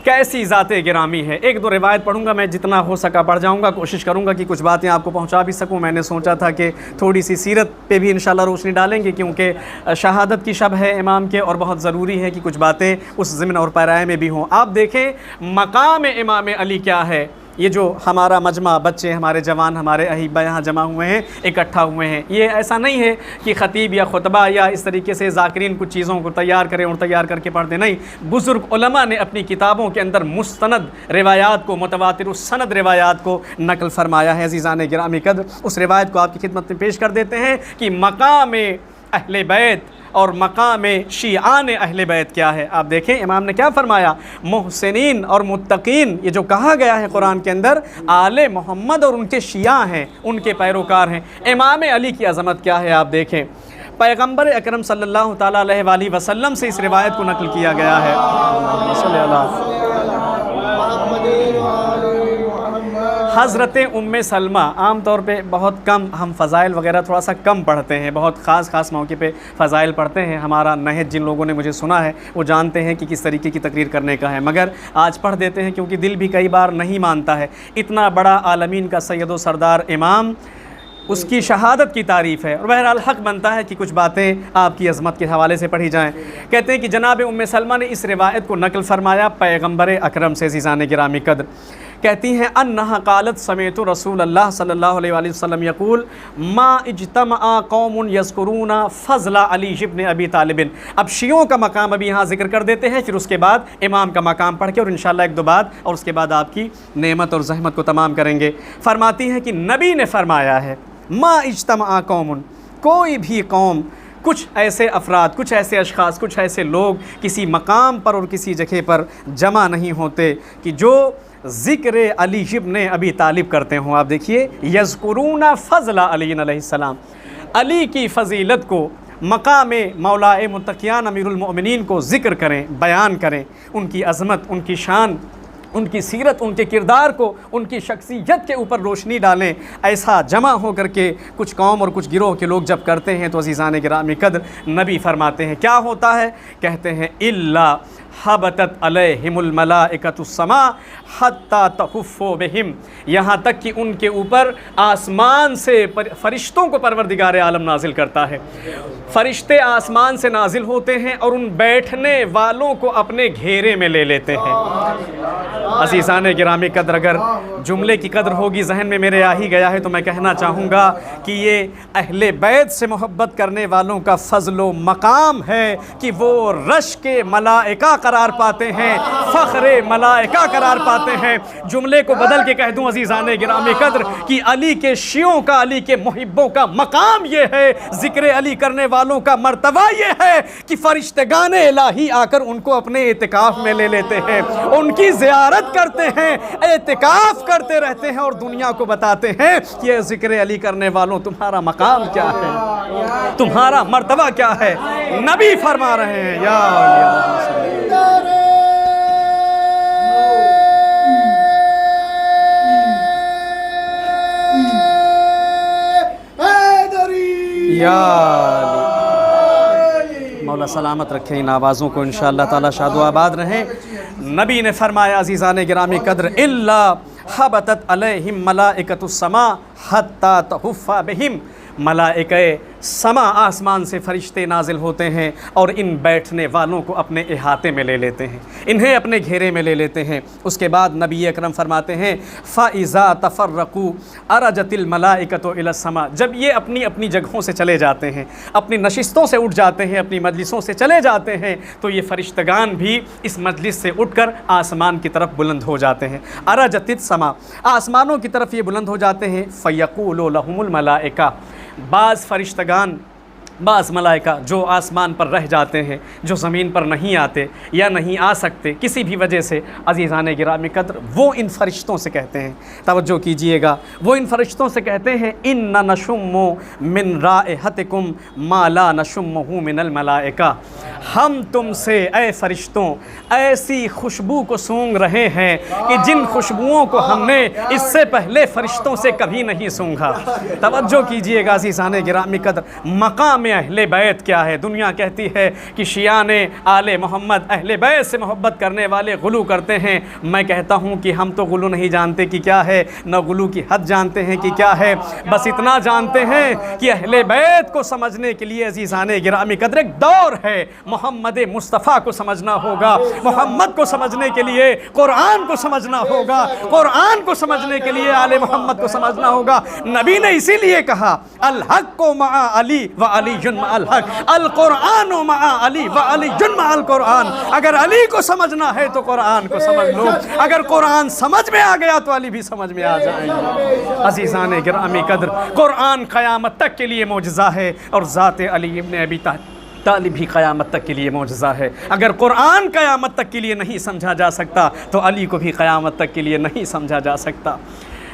Speaker 7: کیسی ذات گرامی ہے۔ ایک دو روایت پڑھوں گا، میں جتنا ہو سکا پڑھ جاؤں گا، کوشش کروں گا کہ کچھ باتیں آپ کو پہنچا بھی سکوں۔ میں نے سوچا تھا کہ تھوڑی سی سیرت پہ بھی انشاءاللہ روشنی ڈالیں گے، کیونکہ شہادت کی شب ہے امام کے، اور بہت ضروری ہے کہ کچھ باتیں اس ضمن اور پیرائے میں بھی ہوں۔ آپ دیکھیں مقام امام علی کیا ہے۔ یہ جو ہمارا مجمع، بچے ہمارے جوان، ہمارے احبہ یہاں جمع ہوئے ہیں، اکٹھا ہوئے ہیں، یہ ایسا نہیں ہے کہ خطیب یا خطبہ یا اس طریقے سے ذاکرین کچھ چیزوں کو تیار کریں اور تیار کر کے پڑھ دیں، نہیں۔ بزرگ علماء نے اپنی کتابوں کے اندر مستند روایات کو، متواتر السند روایات کو نقل فرمایا ہے۔ عزیزان گرامی قدر، اس روایت کو آپ کی خدمت میں پیش کر دیتے ہیں کہ مقام اہل بیت اور مقام شیعان اہل بیت کیا ہے۔ آپ دیکھیں امام نے کیا فرمایا، محسنین اور متقین، یہ جو کہا گیا ہے قرآن کے اندر، آل محمد اور ان کے شیعہ ہیں، ان کے پیروکار ہیں۔ امام علی کی عظمت کیا ہے آپ دیکھیں۔ پیغمبر اکرم صلی اللہ تعالیٰ علیہ وآلہ وسلم سے اس روایت کو نقل کیا گیا ہے۔ حضرت ام سلمہ، عام طور پہ بہت کم ہم فضائل وغیرہ تھوڑا سا کم پڑھتے ہیں، بہت خاص موقع پہ فضائل پڑھتے ہیں۔ ہمارا نہج جن لوگوں نے مجھے سنا ہے وہ جانتے ہیں کہ کس طریقے کی تقریر کرنے کا ہے، مگر آج پڑھ دیتے ہیں کیونکہ دل بھی کئی بار نہیں مانتا ہے۔ اتنا بڑا عالمین کا سید و سردار امام، اس کی شہادت کی تعریف ہے، اور بہرحال حق بنتا ہے کہ کچھ باتیں آپ کی عظمت کے حوالے سے پڑھی جائیں۔ کہتے ہیں کہ جناب ام سلمہ نے اس روایت کو نقل فرمایا پیغمبر اکرم سے۔ عزیزان گرامی قدر، کہتی ہیں انہا قالت سمیت رسول اللہ صلی اللہ علیہ وآلہ وسلم یقول ما اجتمع قوم یذکرون فضل علی ابن ابی طالب۔ اب شیعوں کا مقام ابھی یہاں ذکر کر دیتے ہیں، پھر اس کے بعد امام کا مقام پڑھ کے اور انشاءاللہ ایک دو بات، اور اس کے بعد آپ کی نعمت اور زحمت کو تمام کریں گے۔ فرماتی ہیں کہ نبی نے فرمایا ہے ما اجتمع قوم، کوئی بھی قوم، کچھ ایسے افراد، کچھ ایسے اشخاص، کچھ ایسے لوگ کسی مقام پر اور کسی جگہ پر جمع نہیں ہوتے کہ جو ذکر علی ابن ابی طالب کرتے ہوں۔ آپ دیکھیے یذکرون فضل علی علیہ السلام، علی کی فضیلت کو، مقام مولا متقیان امیر المؤمنین کو ذکر کریں، بیان کریں، ان کی عظمت، ان کی شان، ان کی سیرت، ان کے کردار کو، ان کی شخصیت کے اوپر روشنی ڈالیں۔ ایسا جمع ہو کر کے کچھ قوم اور کچھ گروہ کے لوگ جب کرتے ہیں تو عزیزان گرامی قدر نبی فرماتے ہیں کیا ہوتا ہے، کہتے ہیں الا حبتت علیہم الملائکۃ السماء حتی تخف بہم، یہاں تک کہ ان کے اوپر آسمان سے فرشتوں کو پروردگار عالم نازل کرتا ہے۔ فرشتے آسمان سے نازل ہوتے ہیں اور ان بیٹھنے والوں کو اپنے گھیرے میں لے لیتے ہیں۔ عزیزان گرامی قدر، اگر جملے کی قدر ہوگی ذہن میں میرے آ ہی گیا ہے تو میں کہنا چاہوں گا کہ یہ اہل بیت سے محبت کرنے والوں کا فضل و مقام ہے کہ وہ رشک ملائکہ قرار پاتے ہیں، فخر ملائکہ قرار پاتے ہیں۔ جملے کو بدل کے کہہ دوں عزیزان گرامی قدر کہ علی کے شیعوں کا، علی کے محبوں کا مقام یہ ہے، ذکر علی کرنے والوں کا مرتبہ یہ ہے کہ فرشتگان الہی آ کر ان کو اپنے اعتکاف میں لے لیتے ہیں، ان کی زیارت کرتے ہیں، اعتکاف کرتے رہتے ہیں اور دنیا کو بتاتے ہیں کہ یہ ذکر علی کرنے والوں تمہارا مقام کیا ہے، تمہارا مرتبہ کیا ہے۔ نبی فرما رہے ہیں یا مولا سلامت رکھیں ان آوازوں کو، انشاءاللہ تعالی شاد و آباد رہیں۔ نبی نے فرمایا عزیزان گرامی قدر الا حبتت علیہم ملائکۃ السماء حتی تحف بہم، ملائکہ سما آسمان سے فرشتے نازل ہوتے ہیں اور ان بیٹھنے والوں کو اپنے احاطے میں لے لیتے ہیں، انہیں اپنے گھیرے میں لے لیتے ہیں۔ اس کے بعد نبی اکرم فرماتے ہیں فَإِذَا تَفَرَّقُوا أَرَجَتِ الْمَلَائِكَةُ إِلَى السَّمَاءِ، جب یہ اپنی اپنی جگہوں سے چلے جاتے ہیں، اپنی نشستوں سے اٹھ جاتے ہیں، اپنی مجلسوں سے چلے جاتے ہیں، تو یہ فرشتگان بھی اس مجلس سے اٹھ کر آسمان کی طرف بلند ہو جاتے ہیں۔ أَرَجَتِ السَّمَاءِ، آسمانوں کی طرف یہ بلند ہو جاتے ہیں۔ فَيَقُولُ لَهُمُ الْمَلَائِكَةُ، بعض فرشتگان بعض ملائکہ جو آسمان پر رہ جاتے ہیں، جو زمین پر نہیں آتے یا نہیں آ سکتے کسی بھی وجہ سے، عزیزان گرامی قدر، وہ ان فرشتوں سے کہتے ہیں، توجہ کیجئے گا، وہ ان فرشتوں سے کہتے ہیں ان نشم من رائحتکم ما لا نشمہ من الملائکہ، ہم تم سے اے فرشتوں ایسی خوشبو کو سونگھ رہے ہیں کہ جن خوشبوؤں کو ہم نے اس سے پہلے فرشتوں سے کبھی نہیں سونگھا۔ توجہ کیجئے گا عزیزان گرامی قدر، مقام اہل بیت کیا ہے؟ دنیا کہتی ہے کہ شیعہ نے آل محمد اہل بیت سے محبت کرنے والے غلو کرتے ہیں، میں کہتا ہوں کہ ہم تو غلو نہیں جانتے کہ کیا ہے، نہ غلو کی حد جانتے ہیں کہ کیا ہے، بس اتنا جانتے ہیں کہ اہل بیت کو سمجھنے کے لیے عزیزان گرامی قدر ایک دور ہے، محمد مصطفیٰ کو سمجھنا ہوگا، محمد کو سمجھنے کے لیے قرآن کو سمجھنا ہوگا، قرآن کو سمجھنے کے لیے آل محمد کو سمجھنا ہوگا۔ نبی نے اسی لیے کہا الحق مع علی و علی مع الحق، القرآن مع علی و علی مع القرآن۔ اگر علی کو سمجھنا ہے تو قرآن کو سمجھ لو، اگر قرآن سمجھ میں آ گیا تو علی بھی سمجھ میں آ جائیں گے۔ عزیزان گرامی قدر، قرآن قیامت تک کے لیے معجزہ ہے، اور ذات علی ابن ابی طالب بھی قیامت تک کے لیے معجزہ ہے۔ اگر قرآن قیامت تک کے لیے نہیں سمجھا جا سکتا تو علی کو بھی قیامت تک کے لیے نہیں سمجھا جا سکتا۔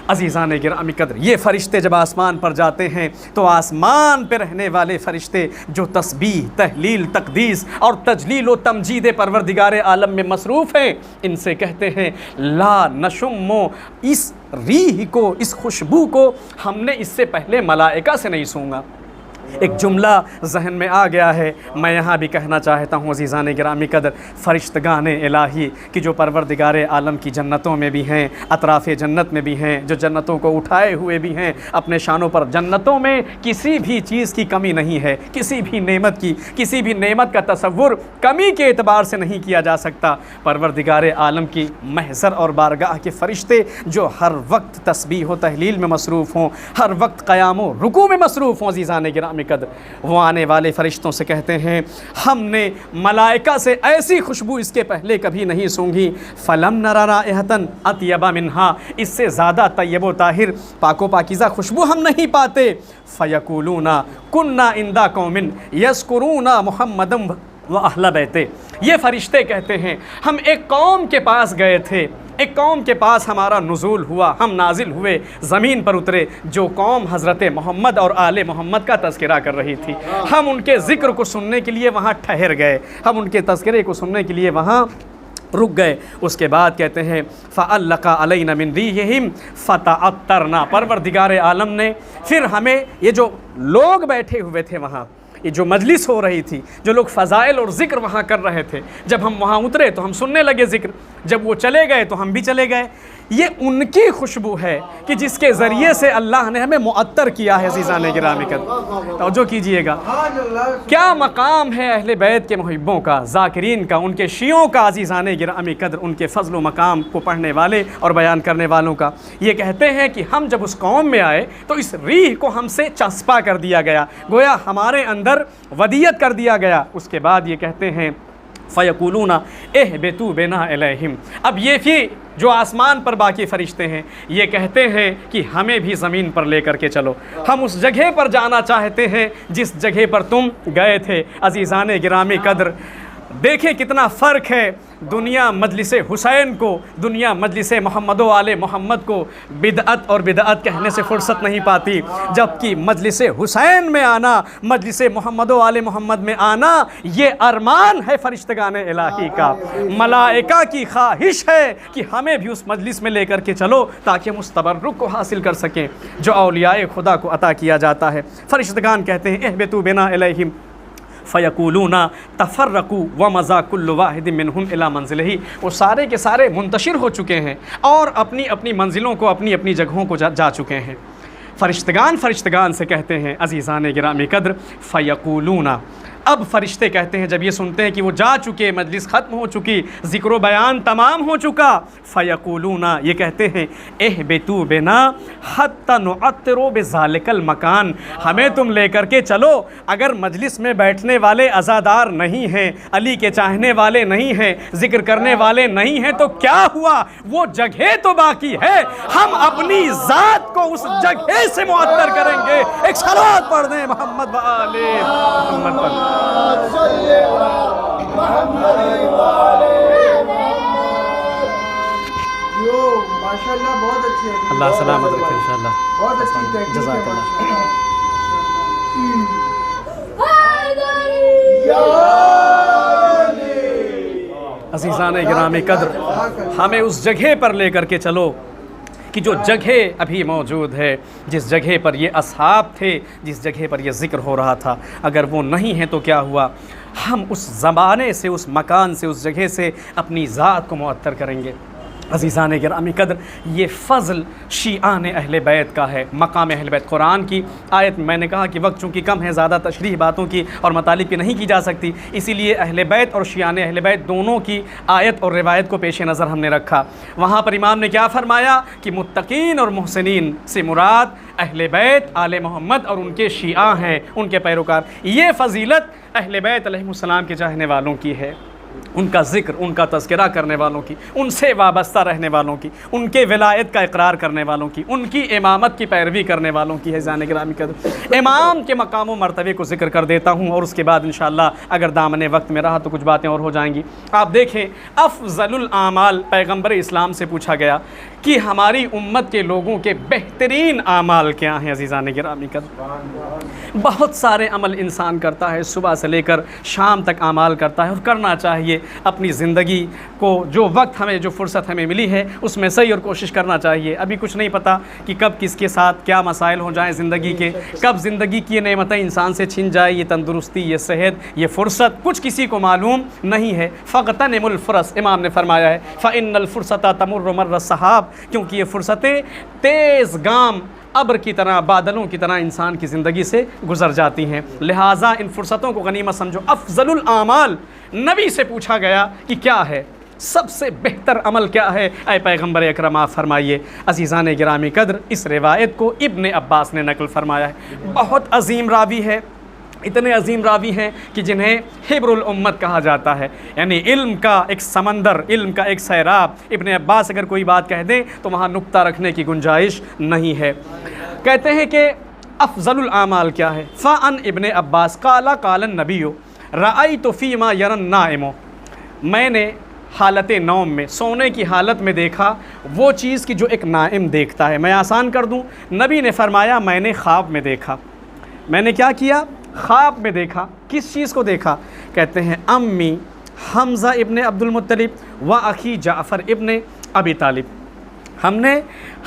Speaker 7: عزیزان گرامی قدر، یہ فرشتے جب آسمان پر جاتے ہیں تو آسمان پہ رہنے والے فرشتے جو تسبیح، تہلیل، تقدیس اور تجلیل و تمجید پروردگار عالم میں مصروف ہیں، ان سے کہتے ہیں لا نشمو، اس ریح کو، اس خوشبو کو ہم نے اس سے پہلے ملائکہ سے نہیں سونگا۔ ایک جملہ ذہن میں آ گیا ہے، میں یہاں بھی کہنا چاہتا ہوں عزیزان گرامی قدر، فرشتگان الہی کہ جو پروردگار عالم کی جنتوں میں بھی ہیں، اطراف جنت میں بھی ہیں، جو جنتوں کو اٹھائے ہوئے بھی ہیں اپنے شانوں پر، جنتوں میں کسی بھی چیز کی کمی نہیں ہے، کسی بھی نعمت کی، کسی بھی نعمت کا تصور کمی کے اعتبار سے نہیں کیا جا سکتا۔ پروردگار عالم کی محضر اور بارگاہ کے فرشتے جو ہر وقت تسبیح و تہلیل میں مصروف ہوں، ہر وقت قیام و رکوع میں مصروف ہوں، عزیزان گرامی قدر، وہ آنے والے فرشتوں سے کہتے ہیں ہم نے ملائکہ سے ایسی خوشبو اس کے پہلے کبھی نہیں سونگھی، فلم نرى رائحة اطیب منها، اس سے زیادہ طیب و طاہر، پاک و پاکیزہ خوشبو ہم نہیں پاتے۔ فیقولون کنا عند قوم یذکرون محمدا واہل بیتہ، یہ فرشتے کہتے ہیں ہم ایک قوم کے پاس گئے تھے، ایک قوم کے پاس ہمارا نزول ہوا، ہم نازل ہوئے، زمین پر اترے، جو قوم حضرت محمد اور آل محمد کا تذکرہ کر رہی تھی، ہم ان کے ذکر کو سننے کے لیے وہاں ٹھہر گئے، ہم ان کے تذکرے کو سننے کے لیے وہاں رک گئے۔ اس کے بعد کہتے ہیں فَأَلَّقَ عَلَيْنَا مِن رِيحِهِمْ فَتَعَطَّرْنَا، پروردگار عالم نے پھر ہمیں، یہ جو لوگ بیٹھے ہوئے تھے وہاں، یہ جو مجلس ہو رہی تھی، جو لوگ فضائل اور ذکر وہاں کر رہے تھے، جب ہم وہاں اترے تو ہم سننے لگے ذکر، جب وہ چلے گئے تو ہم بھی چلے گئے۔ یہ ان کی خوشبو ہے کہ جس کے ذریعے سے اللہ نے ہمیں معطر کیا ہے۔ عزیزان گرامی قدر، توجہ کیجئے گا، کیا مقام ہے اہل بیت کے محبوں کا، ذاکرین کا، ان کے شیعوں کا، عزیزان گرامی قدر، ان کے فضل و مقام کو پڑھنے والے اور بیان کرنے والوں کا۔ یہ کہتے ہیں کہ ہم جب اس قوم میں آئے تو اس ریح کو ہم سے چسپا کر دیا گیا، گویا ہمارے اندر ودیت کر دیا گیا۔ اس کے بعد یہ کہتے ہیں فَيَقُولُونَ اِهْبِطُوا بِنَا إِلَيْهِمْ، اب یہ بھی جو آسمان پر باقی فرشتے ہیں یہ کہتے ہیں کہ ہمیں بھی زمین پر لے کر کے چلو، ہم اس جگہ پر جانا چاہتے ہیں جس جگہ پر تم گئے تھے۔ عزیزان گرامی قدر، دیکھیں کتنا فرق ہے، دنیا مجلس حسین کو، دنیا مجلس محمد و آل محمد کو بدعت اور بدعت کہنے سے فرصت نہیں پاتی، جبکہ مجلس حسین میں آنا، مجلس محمد و آل محمد میں آنا، یہ ارمان ہے فرشتگان الہی کا، ملائکہ کی خواہش ہے کہ ہمیں بھی اس مجلس میں لے کر کے چلو تاکہ ہم اس تبرک کو حاصل کر سکیں جو اولیاء خدا کو عطا کیا جاتا ہے۔ فرشتگان کہتے ہیں اہبطوا بنا الیہم فیقولون تفرقوا ومضى كل واحد منهم الى منزله، وہ سارے کے سارے منتشر ہو چکے ہیں اور اپنی اپنی منزلوں کو، اپنی اپنی جگہوں کو جا چکے ہیں۔ فرشتگان سے کہتے ہیں عزیزان گرامی قدر فیقولون، اب فرشتے کہتے ہیں جب یہ سنتے ہیں کہ وہ جا چکے، مجلس ختم ہو چکی، ذکر و بیان تمام ہو چکا، فیقولون، یہ کہتے ہیں اہبطوا بنا حتی نعطر بذالک المکان، ہمیں تم لے کر کے چلو، اگر مجلس میں بیٹھنے والے عزادار نہیں ہیں، علی کے چاہنے والے نہیں ہیں، ذکر کرنے والے نہیں ہیں، تو کیا ہوا، وہ جگہ تو باقی ہے، ہم اپنی ذات کو اس جگہ سے معطر کریں گے۔ ایک صلوات پڑھ دیں محمد و آل محمد پر۔
Speaker 1: ماشاءاللہ بہت اچھے ہیں،
Speaker 7: اللہ سلامت رکھے انشاءاللہ،
Speaker 1: بہت اچھی تحقیق ہے،
Speaker 7: جزاک اللہ۔ عزیزان گرامی قدر، ہمیں اس جگہ پر لے کر کے چلو کہ جو جگہ ابھی موجود ہے، جس جگہ پر یہ اصحاب تھے، جس جگہ پر یہ ذکر ہو رہا تھا، اگر وہ نہیں ہے تو کیا ہوا، ہم اس زمانے سے، اس مکان سے، اس جگہ سے اپنی ذات کو معطر کریں گے۔ عزیزان گرامی قدر، یہ فضل شیعان اہل بیت کا ہے، مقام اہل بیت۔ قرآن کی آیت، میں نے کہا کہ وقت چونکہ کم ہے، زیادہ تشریح باتوں کی اور مطالب کی نہیں کی جا سکتی، اسی لیے اہل بیت اور شیعان اہل بیت دونوں کی آیت اور روایت کو پیش نظر ہم نے رکھا۔ وہاں پر امام نے کیا فرمایا کہ متقین اور محسنین سے مراد اہل بیت، آل محمد اور ان کے شیعہ ہیں، ان کے پیروکار۔ یہ فضیلت اہل بیت علیہ السلام کے چاہنے والوں کی ہے، ان کا ذکر، ان کا تذکرہ کرنے والوں کی، ان سے وابستہ رہنے والوں کی، ان کے ولایت کا اقرار کرنے والوں کی، ان کی امامت کی پیروی کرنے والوں کی ہے۔ عزیزان گرامی قدر، امام کے مقام و مرتبے کو ذکر کر دیتا ہوں اور اس کے بعد انشاءاللہ اگر دامن وقت میں رہا تو کچھ باتیں اور ہو جائیں گی۔ آپ دیکھیں، افضل الاعمال پیغمبر اسلام سے پوچھا گیا کہ ہماری امت کے لوگوں کے بہترین اعمال کیا ہیں۔ عزیزان گرامی قدر، بہت سارے عمل انسان کرتا ہے، صبح سے لے کر شام تک اعمال کرتا ہے، اور کرنا چاہیے اپنی زندگی کو، جو وقت ہمیں، جو فرصت ہمیں ملی ہے اس میں صحیح اور کوشش کرنا چاہیے۔ ابھی کچھ نہیں پتہ کہ کب کس کے ساتھ کیا مسائل ہو جائیں زندگی کے، کب زندگی کی نعمتیں انسان سے چھن جائے، یہ تندرستی، یہ صحت، یہ فرصت، کچھ کسی کو معلوم نہیں ہے۔ فاغتنم الفرص، امام نے فرمایا ہے، فإن الفرصۃ تمر مر السحاب، کیونکہ یہ فرصتیں تیز گام ابر کی طرح، بادلوں کی طرح انسان کی زندگی سے گزر جاتی ہیں، لہٰذا ان فرصتوں کو غنیمت سمجھو۔ افضل الاعمال، نبی سے پوچھا گیا کہ کیا ہے سب سے بہتر عمل، کیا ہے اے پیغمبر اکرم، آپ فرمائیے۔ عزیزان گرامی قدر، اس روایت کو ابن عباس نے نقل فرمایا ہے، بہت عظیم راوی ہے، اتنے عظیم راوی ہیں کہ جنہیں حبر الامت کہا جاتا ہے، یعنی علم کا ایک سمندر، علم کا ایک سیراب۔ ابن عباس اگر کوئی بات کہہ دیں تو وہاں نقطہ رکھنے کی گنجائش نہیں ہے۔ کہتے ہیں کہ افضل الاعمال کیا ہے، فعن ابن عباس قال قال النبی رأیت فیما یری النائم، میں نے حالت نوم میں، سونے کی حالت میں دیکھا وہ چیز کی جو ایک نائم دیکھتا ہے۔ میں آسان کر دوں، نبی نے فرمایا میں نے خواب میں دیکھا۔ میں نے کیا کیا؟ خواب میں دیکھا۔ کس چیز کو دیکھا؟ کہتے ہیں امی حمزہ ابن عبد المطلب و اخی جعفر ابن ابی طالب، ہم نے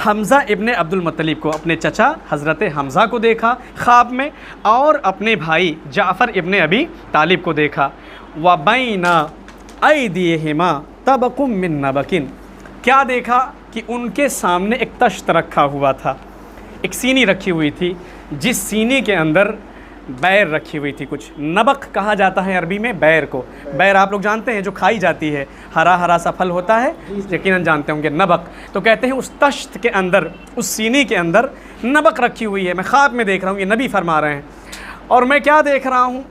Speaker 7: حمزہ ابن عبد المطلب کو، اپنے چچا حضرت حمزہ کو دیکھا خواب میں، اور اپنے بھائی جعفر ابن ابی طالب کو دیکھا۔ وَبَيْنَ أَيْدِيهِمَا طَبَقٌ مِّن نَبَقٍ، کیا دیکھا کہ ان کے سامنے ایک تشت رکھا ہوا تھا، ایک سینی رکھی ہوئی تھی، جس سینی کے اندر بیر رکھی ہوئی تھی۔ کچھ نبق کہا جاتا ہے عربی میں بیر کو، بیر آپ لوگ جانتے ہیں جو کھائی جاتی ہے، ہرا ہرا سا پھل ہوتا ہے، یقیناً جانتے ہوں گے، نبق۔ تو کہتے ہیں اس تشت کے اندر، اس سینی کے اندر نبق رکھی ہوئی ہے، میں خواب میں دیکھ رہا ہوں، یہ نبی فرما رہے ہیں، اور میں کیا دیکھ رہا ہوں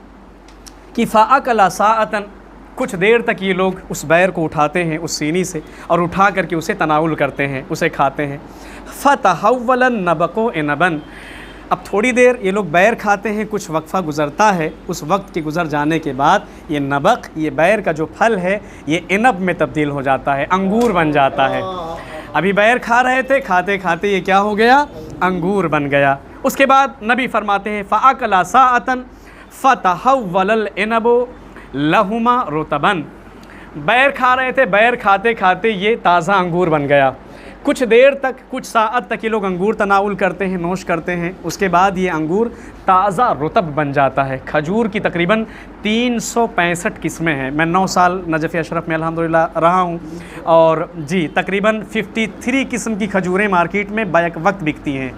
Speaker 7: کہ فَأَكَلَ سَاعَةً، کچھ دیر تک یہ لوگ اس بیر کو اٹھاتے ہیں اس سینی سے، اور اٹھا کر کے اسے تناول کرتے ہیں، اسے کھاتے ہیں۔ فَتَحَوَّلَ النَّبَقُ عِنَبًا، اب تھوڑی دیر یہ لوگ بیر کھاتے ہیں، کچھ وقفہ گزرتا ہے، اس وقت کے گزر جانے کے بعد یہ نبق، یہ بیر کا جو پھل ہے، یہ عنب میں تبدیل ہو جاتا ہے، انگور بن جاتا ہے۔ ابھی بیر کھا رہے تھے، کھاتے کھاتے یہ کیا ہو گیا؟ انگور بن گیا۔ اس کے بعد نبی فرماتے ہیں فَأَكَلَ سَاعَةً فَتَحَوَّلَ الْعِنَبُ لَهُمَا رُطَبًا، بیر کھا رہے تھے، بیر کھاتے کھاتے یہ تازہ انگور بن گیا۔ کچھ دیر تک، کچھ ساعت تک یہ لوگ انگور تناول کرتے ہیں، نوش کرتے ہیں، اس کے بعد یہ انگور تازہ رطب بن جاتا ہے۔ کھجور کی تقریباً 365 قسمیں ہیں، میں 9 سال نجف اشرف میں الحمدللہ رہا ہوں، اور جی تقریباً 53 قسم کی کھجوریں مارکیٹ میں بیک وقت بکتی ہیں،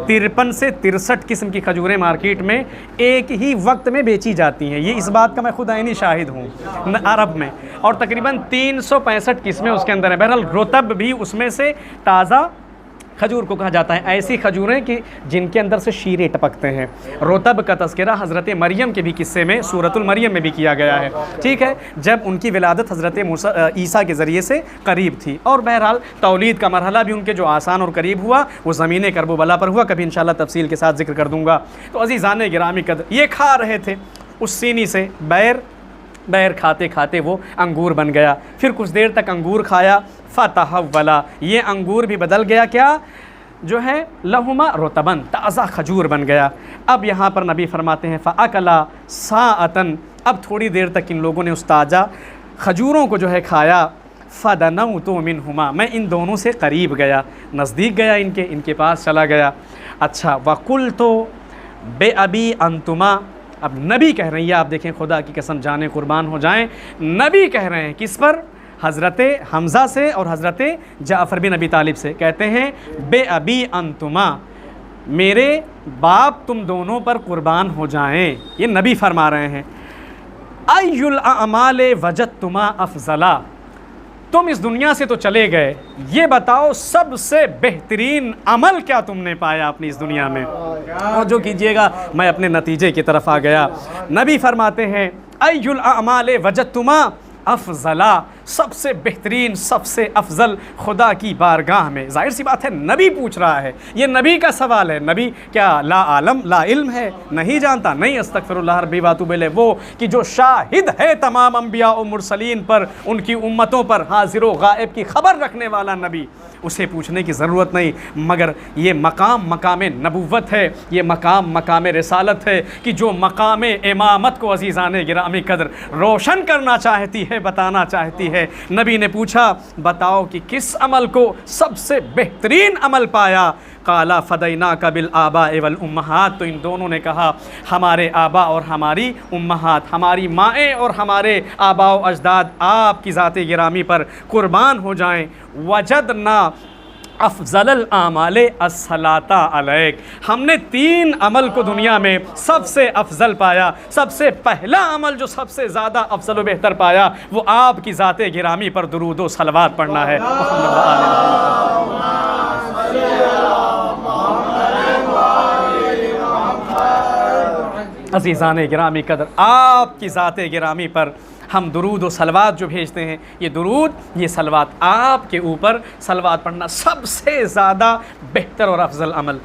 Speaker 7: 53 سے 63 قسم کی کھجوریں مارکیٹ میں ایک ہی وقت میں بیچی جاتی ہیں. یہ اس بات کا میں خود عینی شاہد ہوں عرب میں. اور تقریباً 365 قسمیں اس کے اندر ہیں. بہرحال رطب بھی اس میں سے تازہ کھجور کو کہا جاتا ہے. ایسی کھجوریں کہ جن کے اندر سے شیریں ٹپکتے ہیں. رطب کا تذکرہ حضرت مریم کے بھی قصے میں سورۃ المریم میں بھی کیا گیا ہے. ٹھیک ہے, جب ان کی ولادت حضرت عیسیٰ کے ذریعے سے قریب تھی. اور بہرحال تولید کا مرحلہ بھی ان کے جو آسان اور قریب ہوا وہ زمین کرب و بلا پر ہوا. کبھی انشاءاللہ تفصیل کے ساتھ ذکر کر دوں گا. تو عزیزان گرامی قدر, یہ کھا رہے تھے اس سینی سے بیر کھاتے کھاتے وہ انگور بن گیا. پھر کچھ دیر تک انگور کھایا, فتحولا, یہ انگور بھی بدل گیا کیا جو ہے لہما رطبن, تازہ کھجور بن گیا. اب یہاں پر نبی فرماتے ہیں فاکلا ساعتن, اب تھوڑی دیر تک ان لوگوں نے اس تازہ کھجوروں کو جو ہے کھایا. فدنوت منہما, میں ان دونوں سے قریب گیا, نزدیک گیا, ان کے پاس چلا گیا. اچھا, وقلت بے ابی انتما, اب نبی کہہ رہے ہیں, یہ آپ دیکھیں خدا کی قسم جانے قربان ہو جائیں, نبی کہہ رہے ہیں کس پر؟ حضرت حمزہ سے اور حضرت جعفر بن ابی طالب سے. کہتے ہیں بے ابی انتما, میرے باپ تم دونوں پر قربان ہو جائیں. یہ نبی فرما رہے ہیں. ای الاعمال وجدتما افضلا, تم اس دنیا سے تو چلے گئے, یہ بتاؤ سب سے بہترین عمل کیا تم نے پایا اپنی اس دنیا میں؟ اور جو کیجئے گا, میں اپنے نتیجے کی طرف آ گیا. نبی فرماتے ہیں ای الاعمال وجدتما افضلا, سب سے بہترین, سب سے افضل خدا کی بارگاہ میں. ظاہر سی بات ہے نبی پوچھ رہا ہے, یہ نبی کا سوال ہے. نبی کیا لا علم ہے, نہیں جانتا؟ نہیں, استغفر اللہ ربی واتوب الیہ. وہ کہ جو شاہد ہے تمام انبیاء و مرسلین پر, ان کی امتوں پر, حاضر و غائب کی خبر رکھنے والا نبی, اسے پوچھنے کی ضرورت نہیں. مگر یہ مقام نبوت ہے, یہ مقام رسالت ہے کہ جو مقام امامت کو عزیزان گرامی قدر روشن کرنا چاہتی ہے, بتانا چاہتی ہے. نبی نے پوچھا بتاؤ کہ کس عمل کو سب سے بہترین عمل پایا؟ قالا فدیناک بالآباء والامہات, تو ان دونوں نے کہا ہمارے آبا اور ہماری امہات, ہماری مائیں اور ہمارے آبا و اجداد آپ کی ذات گرامی پر قربان ہو جائیں. وجدنا افضل الاعمال الصلاۃ علیک, ہم نے 3 عمل کو دنیا میں سب سے افضل پایا. سب سے پہلا عمل جو سب سے زیادہ افضل و بہتر پایا وہ آپ کی ذات گرامی پر درود و صلوات پڑھنا ہے. عزیزان گرامی قدر, آپ کی ذات گرامی پر ہم درود و صلوات جو بھیجتے ہیں, یہ درود, یہ صلوات, آپ کے اوپر صلوات پڑھنا سب سے زیادہ بہتر اور افضل عمل.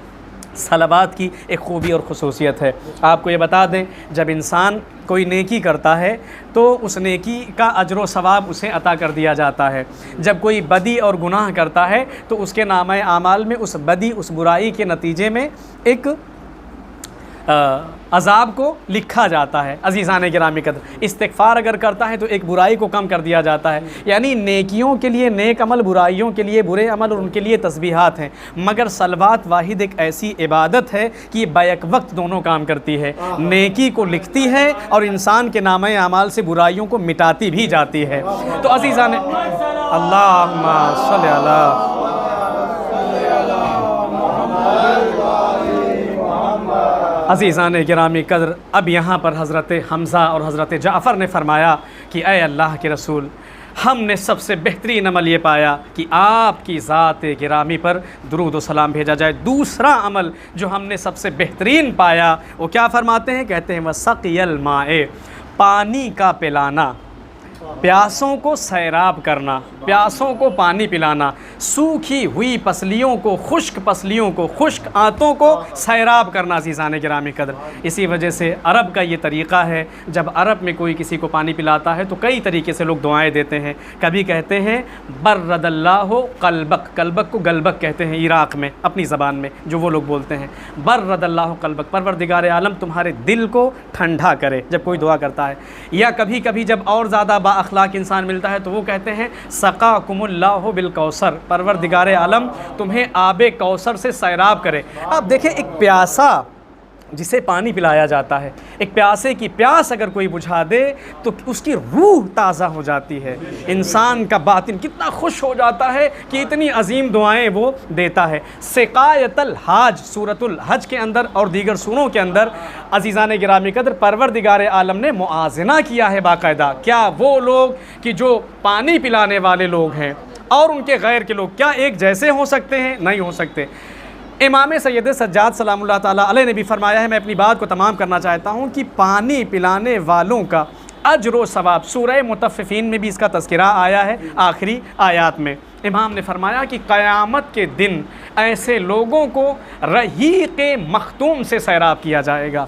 Speaker 7: صلوات کی ایک خوبی اور خصوصیت ہے. آپ کو یہ بتا دیں, جب انسان کوئی نیکی کرتا ہے تو اس نیکی کا اجر و ثواب اسے عطا کر دیا جاتا ہے. جب کوئی بدی اور گناہ کرتا ہے تو اس کے نامہ اعمال میں اس بدی, اس برائی کے نتیجے میں ایک عذاب کو لکھا جاتا ہے. عزیزان گرامی قدر, استغفار اگر کرتا ہے تو ایک برائی کو کم کر دیا جاتا ہے. یعنی نیکیوں کے لیے نیک عمل, برائیوں کے لیے برے عمل, اور ان کے لیے تسبیحات ہیں. مگر صلوات واحد ایک ایسی عبادت ہے کہ یہ بیک وقت دونوں کام کرتی ہے. نیکی کو لکھتی ہے اور انسان کے نامہ اعمال سے برائیوں کو مٹاتی بھی جاتی ہے. تو عزیزان, اللہم صلی اللہ, عزیزان گرامی قدر, اب یہاں پر حضرت حمزہ اور حضرت جعفر نے فرمایا کہ اے اللہ کے رسول, ہم نے سب سے بہترین عمل یہ پایا کہ آپ کی ذات گرامی پر درود و سلام بھیجا جائے. دوسرا عمل جو ہم نے سب سے بہترین پایا وہ کیا فرماتے ہیں؟ کہتے ہیں وسقی الماء, پانی کا پلانا, پیاسوں کو سیراب کرنا, پیاسوں کو پانی پلانا, سوکھی ہوئی پسلیوں کو, خشک پسلیوں کو, خشک آنتوں کو سیراب کرنا. عزیزان گرامی قدر, اسی وجہ سے عرب کا یہ طریقہ ہے, جب عرب میں کوئی کسی کو پانی پلاتا ہے تو کئی طریقے سے لوگ دعائیں دیتے ہیں. کبھی کہتے ہیں برد اللہ قلبک, قلبک کو گلبک کہتے ہیں عراق میں اپنی زبان میں جو وہ لوگ بولتے ہیں, برد اللہ قلبک, پروردگار عالم تمہارے دل کو ٹھنڈا کرے جب کوئی دعا کرتا ہے. یا کبھی کبھی جب اور زیادہ با اخلاق انسان ملتا ہے تو وہ کہتے ہیں سقاکم اللہ بالکوثر, پروردگار عالم تمہیں آب کوثر سے سیراب کرے. آپ دیکھیں ایک پیاسا جسے پانی پلایا جاتا ہے، ایک پیاسے کی پیاس اگر کوئی بجھا دے تو اس کی روح تازہ ہو جاتی ہے، انسان کا باطن کتنا خوش ہو جاتا ہے کہ اتنی عظیم دعائیں وہ دیتا ہے۔ سقایت الحاج سورۃ الحج کے اندر اور دیگر سوروں کے اندر عزیزان گرامی قدر پروردگار عالم نے موازنہ کیا ہے باقاعدہ، کیا وہ لوگ کہ جو پانی پلانے والے لوگ ہیں اور ان کے غیر کے لوگ کیا ایک جیسے ہو سکتے ہیں؟ نہیں ہو سکتے۔ امام سید سجاد سلام اللہ تعالیٰ علیہ نے بھی فرمایا ہے، میں اپنی بات کو تمام کرنا چاہتا ہوں، کہ پانی پلانے والوں کا اجر و ثواب، سورہ مطففین میں بھی اس کا تذکرہ آیا ہے آخری آیات میں۔ امام نے فرمایا کہ قیامت کے دن ایسے لوگوں کو رحیق مختوم سے سیراب کیا جائے گا۔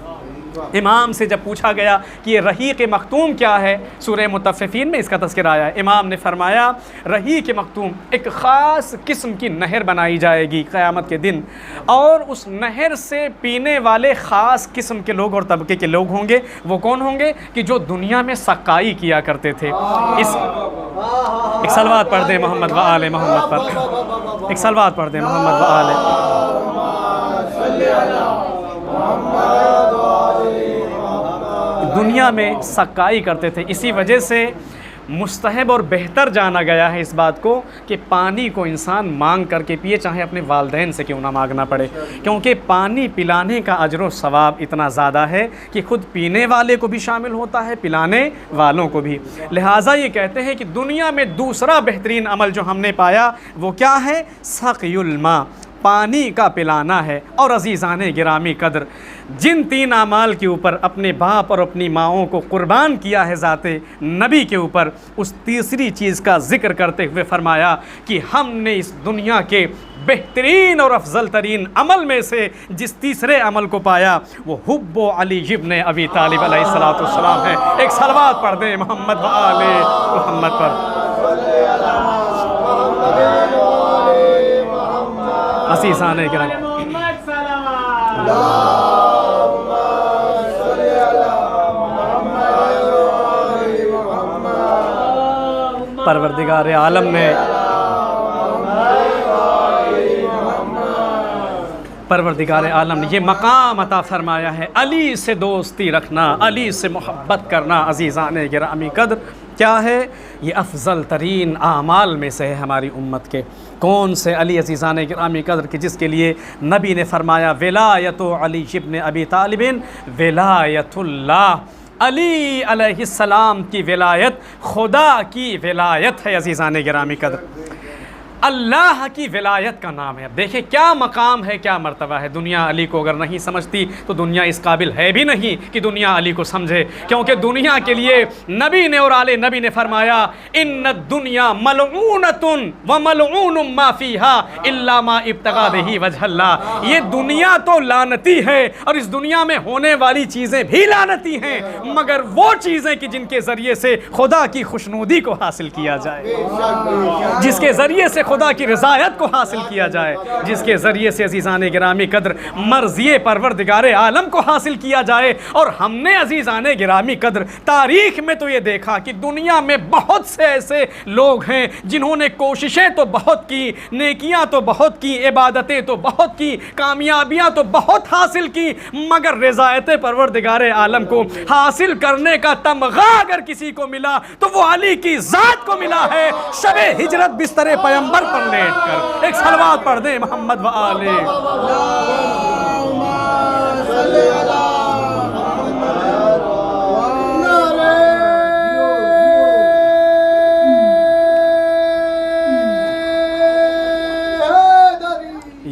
Speaker 7: امام سے جب پوچھا گیا کہ یہ رحیق مختوم کیا ہے، سورہ مطففین میں اس کا تذکرہ آیا ہے۔ امام نے فرمایا رحیق مختوم ایک خاص قسم کی نہر بنائی جائے گی قیامت کے دن، اور اس نہر سے پینے والے خاص قسم کے لوگ اور طبقے کے لوگ ہوں گے۔ وہ کون ہوں گے؟ کہ جو دنیا میں سقائی کیا کرتے تھے۔ ایک صلوات پڑھ دیں محمد و آل محمد پر، ایک صلوات پڑھ دیں محمد و آل۔ دنیا میں سقائی کرتے تھے، اسی وجہ سے مستحب اور بہتر جانا گیا ہے اس بات کو کہ پانی کو انسان مانگ کر کے پیے، چاہے اپنے والدین سے کیوں نہ مانگنا پڑے، کیونکہ پانی پلانے کا اجر و ثواب اتنا زیادہ ہے کہ خود پینے والے کو بھی شامل ہوتا ہے، پلانے والوں کو بھی۔ لہٰذا یہ کہتے ہیں کہ دنیا میں دوسرا بہترین عمل جو ہم نے پایا وہ کیا ہے؟ سقی الماء، پانی کا پلانا ہے۔ اور عزیزان گرامی قدر، جن 3 اعمال کے اوپر اپنے باپ اور اپنی ماؤں کو قربان کیا ہے ذات نبی کے اوپر، اس تیسری چیز کا ذکر کرتے ہوئے فرمایا کہ ہم نے اس دنیا کے بہترین اور افضل ترین عمل میں سے جس تیسرے عمل کو پایا وہ حب علی ابن ابی طالب علیہ السلام ہے۔ ایک صلوات پڑھ دیں محمد و آل محمد پر۔ عزیزان گرامی، پروردگار عالم نے یہ مقام عطا فرمایا ہے، علی سے دوستی رکھنا، علی سے محبت کرنا۔ عزیزان گرامی قدر، کیا ہے یہ افضل ترین اعمال میں سے ہے ہماری امت کے۔ کون سے علی عزیزان گرامی قدر کہ جس کے لیے نبی نے فرمایا ولایت علی ابن ابی طالب ولایت اللہ، علی علیہ السلام کی ولایت خدا کی ولایت ہے۔ عزیزان گرامی قدر، اللہ کی ولایت کا نام ہے۔ اب دیکھیں کیا مقام ہے، کیا مرتبہ ہے۔ دنیا علی کو اگر نہیں سمجھتی تو دنیا اس قابل ہے بھی نہیں کہ دنیا علی کو سمجھے، کیونکہ دنیا کے لیے نبی نے اور آل نبی نے فرمایا ان الدنیا ملعونۃ وملعون ما فیہا الا ما ابتغى بہ وجہ اللہ۔ یہ دنیا تو لعنتی ہے اور اس دنیا میں ہونے والی چیزیں بھی لعنتی ہیں، مگر وہ چیزیں کہ جن کے ذریعے سے خدا کی خوشنودی کو حاصل کیا جائے، جس کے ذریعے سے خدا کی رضایت کو حاصل کیا جائے، جس کے ذریعے سے عزیزان گرامی قدر مرضی پروردگار عالم کو حاصل کیا جائے۔ اور ہم نے عزیزان گرامی قدر تاریخ میں تو یہ دیکھا کہ دنیا میں بہت سے ایسے لوگ ہیں جنہوں نے کوششیں تو بہت کی، نیکیاں تو بہت کی، عبادتیں تو بہت کی، کامیابیاں تو بہت حاصل کی، مگر رضایت پروردگار عالم کو حاصل کرنے کا تمغہ اگر کسی کو ملا تو وہ علی کی ذات کو ملا ہے۔ شب ہجرت بستر پیمبر پر لیٹ کر ایک صلوات پڑھ دیں محمد و آل۔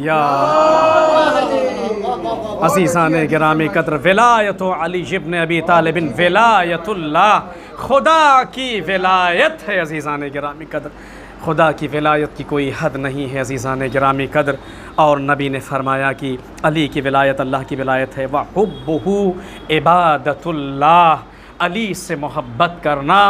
Speaker 7: یا عزیزان گرامی قدر، ولایت علی ابن ابی طالب ولایت اللہ، خدا کی ولایت ہے۔ عزیزان گرامی قدر، خدا کی ولایت کی کوئی حد نہیں ہے عزیزان گرامی قدر۔ اور نبی نے فرمایا کہ علی کی ولایت اللہ کی ولایت ہے، وَحُبُّهُ عبادت اللہ، علی سے محبت کرنا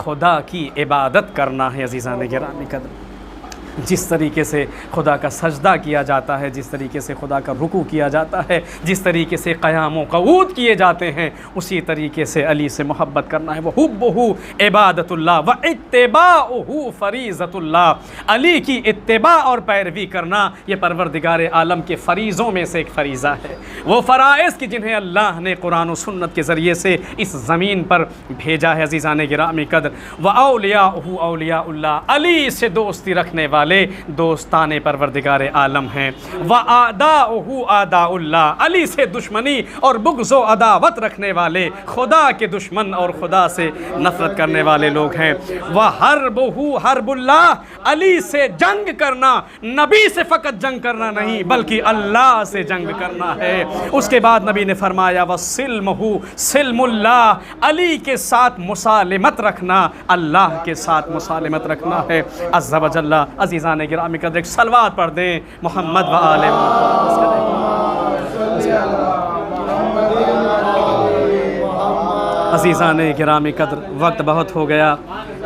Speaker 7: خدا کی عبادت کرنا ہے۔ عزیزان گرامی قدر، جس طریقے سے خدا کا سجدہ کیا جاتا ہے، جس طریقے سے خدا کا رکوع کیا جاتا ہے، جس طریقے سے قیام و قعود کیے جاتے ہیں، اسی طریقے سے علی سے محبت کرنا ہے۔ وَحُبُّهُ عبادۃ اللہ وَاتِّبَاعُهُ فریضۃ اللہ، علی کی اتباع اور پیروی کرنا یہ پروردگار عالم کے فریضوں میں سے ایک فریضہ ہے، وہ فرائض کی جنہیں اللہ نے قرآن و سنت کے ذریعے سے اس زمین پر بھیجا ہے۔ عزیزان گرامی قدر، وَأَوْلِيَاؤُهُ أَوْلِيَاءُ اللہ، علی سے دوستی رکھنے والے دوستان پروردگار عالم ہیں۔ وَأَعْدَاؤُهُ أَعْدَاءُ اللہ، علی سے دشمنی اور بغض و عداوت رکھنے والے خدا کے دشمن اور خدا سے نفرت کرنے والے لوگ ہیں۔ وَحَرْبُهُ حَرْبُ اللہ، علی سے جنگ کرنا نبی سے فقط جنگ کرنا نہیں بلکہ اللہ سے جنگ کرنا ہے۔ اس کے بعد نبی نے فرمایا وَسِلْمُهُ سِلْمُ اللہ، علی کے ساتھ مسالمت رکھنا اللہ کے ساتھ مسالمت رکھنا ہے۔ عز و جل، عزیزان گرامی قدر ایک صلوات پڑھ دیں محمد و آل عزیزان گرامی قدر، وقت بہت ہو گیا،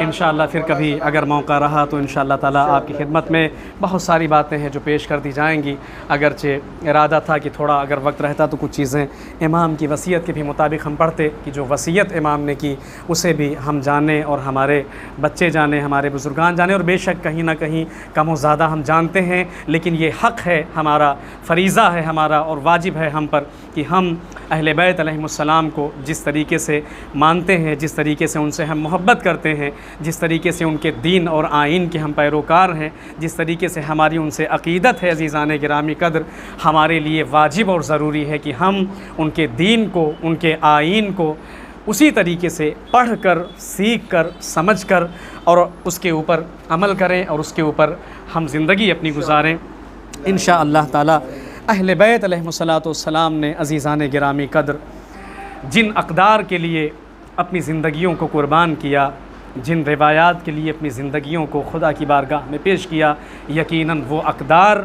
Speaker 7: انشاءاللہ پھر کبھی اگر موقع رہا تو انشاءاللہ تعالیٰ آپ کی خدمت میں بہت ساری باتیں ہیں جو پیش کر دی جائیں گی۔ اگرچہ ارادہ تھا کہ تھوڑا اگر وقت رہتا تو کچھ چیزیں امام کی وصیت کے بھی مطابق ہم پڑھتے، کہ جو وصیت امام نے کی اسے بھی ہم جانیں اور ہمارے بچے جانیں، ہمارے بزرگان جانیں، اور بے شک کہیں نہ کہیں کم و زیادہ ہم جانتے ہیں، لیکن یہ حق ہے ہمارا، فریضہ ہے ہمارا اور واجب ہے ہم پر کہ ہم اہل بیت علیہم السلام کو جس طریقے سے مانتے ہیں، جس طریقے سے ان سے ہم محبت کرتے ہیں، جس طریقے سے ان کے دین اور آئین کے ہم پیروکار ہیں، جس طریقے سے ہماری ان سے عقیدت ہے، عزیزان گرامی قدر ہمارے لیے واجب اور ضروری ہے کہ ہم ان کے دین کو، ان کے آئین کو اسی طریقے سے پڑھ کر، سیکھ کر، سمجھ کر اور اس کے اوپر عمل کریں اور اس کے اوپر ہم زندگی اپنی گزاریں۔ انشاءاللہ تعالی اہل بیت علیہم السلام نے عزیزان گرامی قدر جن اقدار کے لیے اپنی زندگیوں کو قربان کیا، جن روایات کے لیے اپنی زندگیوں کو خدا کی بارگاہ میں پیش کیا، یقیناً وہ اقدار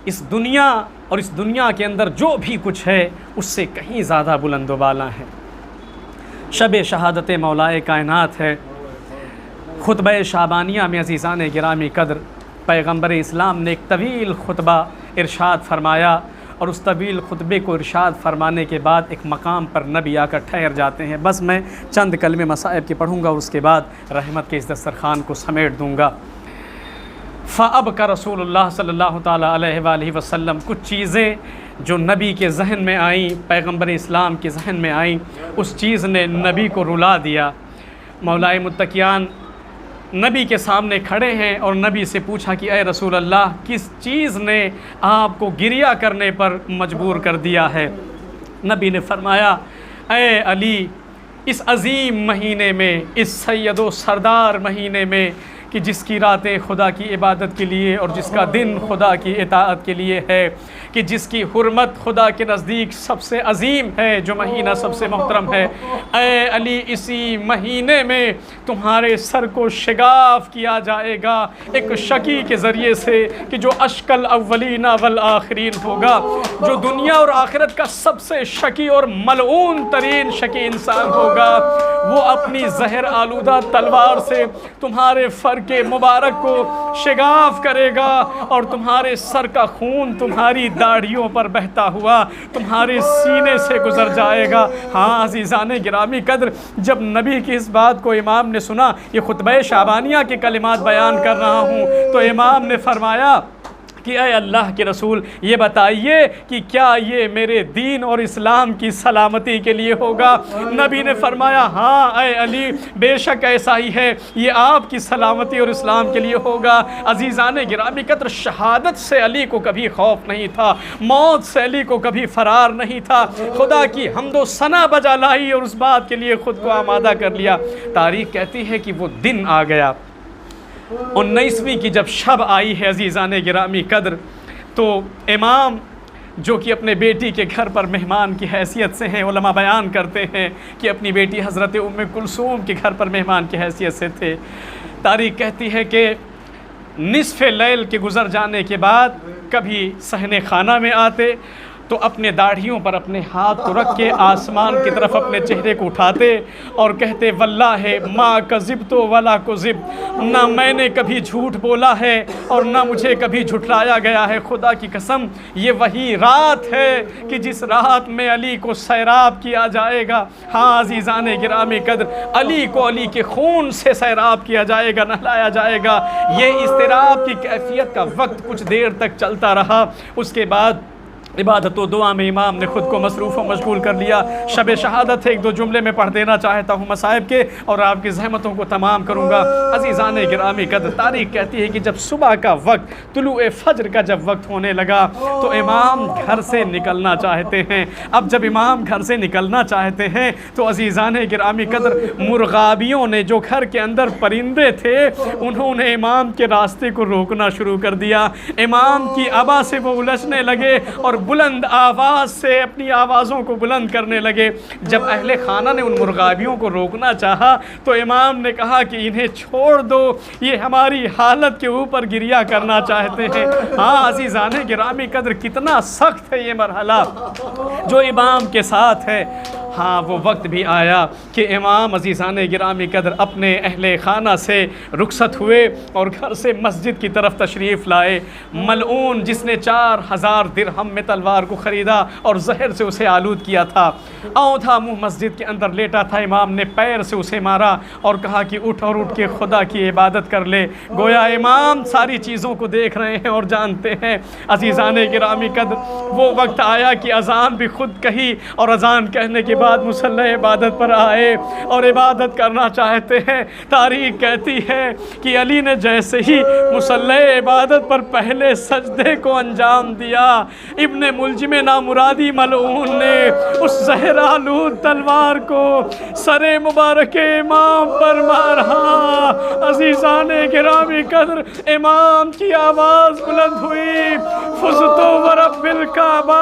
Speaker 7: اس دنیا اور اس دنیا کے اندر جو بھی کچھ ہے اس سے کہیں زیادہ بلند و بالا ہے۔ شب شہادت مولائے کائنات ہے۔ خطبہ شعبانیہ میں عزیزان گرامی قدر پیغمبر اسلام نے ایک طویل خطبہ ارشاد فرمایا، اور اس طویل خطبے کو ارشاد فرمانے کے بعد ایک مقام پر نبی آ کر ٹھہر جاتے ہیں۔ بس میں چند کلمے مصائب کے پڑھوں گا اور اس کے بعد رحمت کے اس دسترخوان کو سمیٹ دوں گا۔ فَأَبْكَى رسول اللہ صلی اللہ تعالیٰ علیہ وآلہ وسلم، کچھ چیزیں جو نبی کے ذہن میں آئیں، پیغمبر اسلام کے ذہن میں آئیں، اس چیز نے نبی کو رلا دیا۔ مولائے متقیان نبی کے سامنے کھڑے ہیں اور نبی سے پوچھا کہ اے رسول اللہ، کس چیز نے آپ کو گریہ کرنے پر مجبور کر دیا ہے؟ نبی نے فرمایا اے علی، اس عظیم مہینے میں، اس سید و سردار مہینے میں کہ جس کی راتیں خدا کی عبادت کے لیے اور جس کا دن خدا کی اطاعت کے لیے ہے، کہ جس کی حرمت خدا کے نزدیک سب سے عظیم ہے، جو مہینہ سب سے محترم ہے، اے علی اسی مہینے میں تمہارے سر کو شگاف کیا جائے گا ایک شقی کے ذریعے سے، کہ جو اشق الاولین والآخرین ہوگا، جو دنیا اور آخرت کا سب سے شقی اور ملعون ترین شقی انسان ہوگا، وہ اپنی زہر آلودہ تلوار سے تمہارے فر کے مبارک کو شگاف کرے گا اور تمہارے سر کا خون تمہاری داڑھیوں پر بہتا ہوا تمہارے سینے سے گزر جائے گا۔ ہاں عزیزان گرامی قدر، جب نبی کی اس بات کو امام نے سنا، یہ خطبہ شعبانیہ کے کلمات بیان کر رہا ہوں، تو امام نے فرمایا کہ اے اللہ کے رسول، یہ بتائیے کہ کیا یہ میرے دین اور اسلام کی سلامتی کے لیے ہوگا؟ نبی نے فرمایا ہاں اے علی، بے شک ایسا ہی ہے، یہ آپ کی سلامتی اور اسلام کے لیے ہوگا۔ عزیزان گرامی قدر، شہادت سے علی کو کبھی خوف نہیں تھا، موت سے علی کو کبھی فرار نہیں تھا، خدا کی حمد و ثنا بجا لائی اور اس بات کے لیے خود کو آمادہ کر لیا۔ تاریخ کہتی ہے کہ وہ دن آ گیا، 19ویں کی جب شب آئی ہے عزیزان گرامی قدر، تو امام جو کہ اپنے بیٹی کے گھر پر مہمان کی حیثیت سے ہیں، علماء بیان کرتے ہیں کہ اپنی بیٹی حضرت ام کلثوم کے گھر پر مہمان کی حیثیت سے تھے۔ تاریخ کہتی ہے کہ نصف لیل کے گزر جانے کے بعد کبھی صحن خانہ میں آتے
Speaker 8: تو اپنے داڑھیوں پر اپنے ہاتھ کو رکھ کے آسمان کی طرف اپنے چہرے کو اٹھاتے اور کہتے واللہ ما کذبت ولا کذب، نہ میں نے کبھی جھوٹ بولا ہے اور نہ مجھے کبھی جھٹلایا گیا ہے، خدا کی قسم یہ وہی رات ہے کہ جس رات میں علی کو سیراب کیا جائے گا۔ ہاں عزیزان گرامی قدر، علی کو علی کے خون سے سیراب کیا جائے گا، نہلایا جائے گا۔ یہ اضطراب کی کیفیت کا وقت کچھ دیر تک چلتا رہا، اس کے بعد عبادت و دعا میں امام نے خود کو مصروف و مشغول کر لیا۔ شب شہادت ایک دو جملے میں پڑھ دینا چاہتا ہوں مصائب کے اور آپ کی زحمتوں کو تمام کروں گا۔ عزیزان گرامی قدر، تاریخ کہتی ہے کہ جب صبح کا وقت، طلوع فجر کا جب وقت ہونے لگا تو امام گھر سے نکلنا چاہتے ہیں۔ اب جب امام گھر سے نکلنا چاہتے ہیں تو عزیزان گرامی قدر، مرغابیوں نے، جو گھر کے اندر پرندے تھے، انہوں نے امام کے راستے کو روکنا شروع کر دیا۔ امام کی عبا سے وہ الجھنے لگے اور بلند آواز سے اپنی آوازوں کو بلند کرنے لگے۔ جب اہل خانہ نے ان مرغابیوں کو روکنا چاہا تو امام نے کہا کہ انہیں چھوڑ دو، یہ ہماری حالت کے اوپر گریہ کرنا چاہتے ہیں۔ ہاں عزیزان گرامی قدر، کتنا سخت ہے یہ مرحلہ جو امام کے ساتھ ہے۔ ہاں وہ وقت بھی آیا کہ امام عزیزان گرامی قدر اپنے اہل خانہ سے رخصت ہوئے اور گھر سے مسجد کی طرف تشریف لائے۔ ملعون جس نے 4000 درہم میں تلوار کو خریدا اور زہر سے اسے آلود کیا تھا، اوندا منہ مسجد کے اندر لیٹا تھا۔ امام نے پیر سے اسے مارا اور کہا کہ اٹھ اور اٹھ کے خدا کی عبادت کر لے۔ گویا امام ساری چیزوں کو دیکھ رہے ہیں اور جانتے ہیں۔ عزیزان گرامی قدر، وہ وقت آیا کہ اذان بھی خود کہی اور اذان کہنے کے بعد مصلی عبادت پر آئے اور عبادت کرنا چاہتے ہیں۔ تاریخ کہتی ہے کہ علی نے جیسے ہی مصلی عبادت پر پہلے سجدے کو انجام دیا، ابن ملجم نامرادی ملعون نے اس زہر آلود تلوار کو سر مبارک امام پر مارا۔ عزیزان گرامی قدر، امام کی آواز بلند ہوئی، فزت ورب الکعبہ،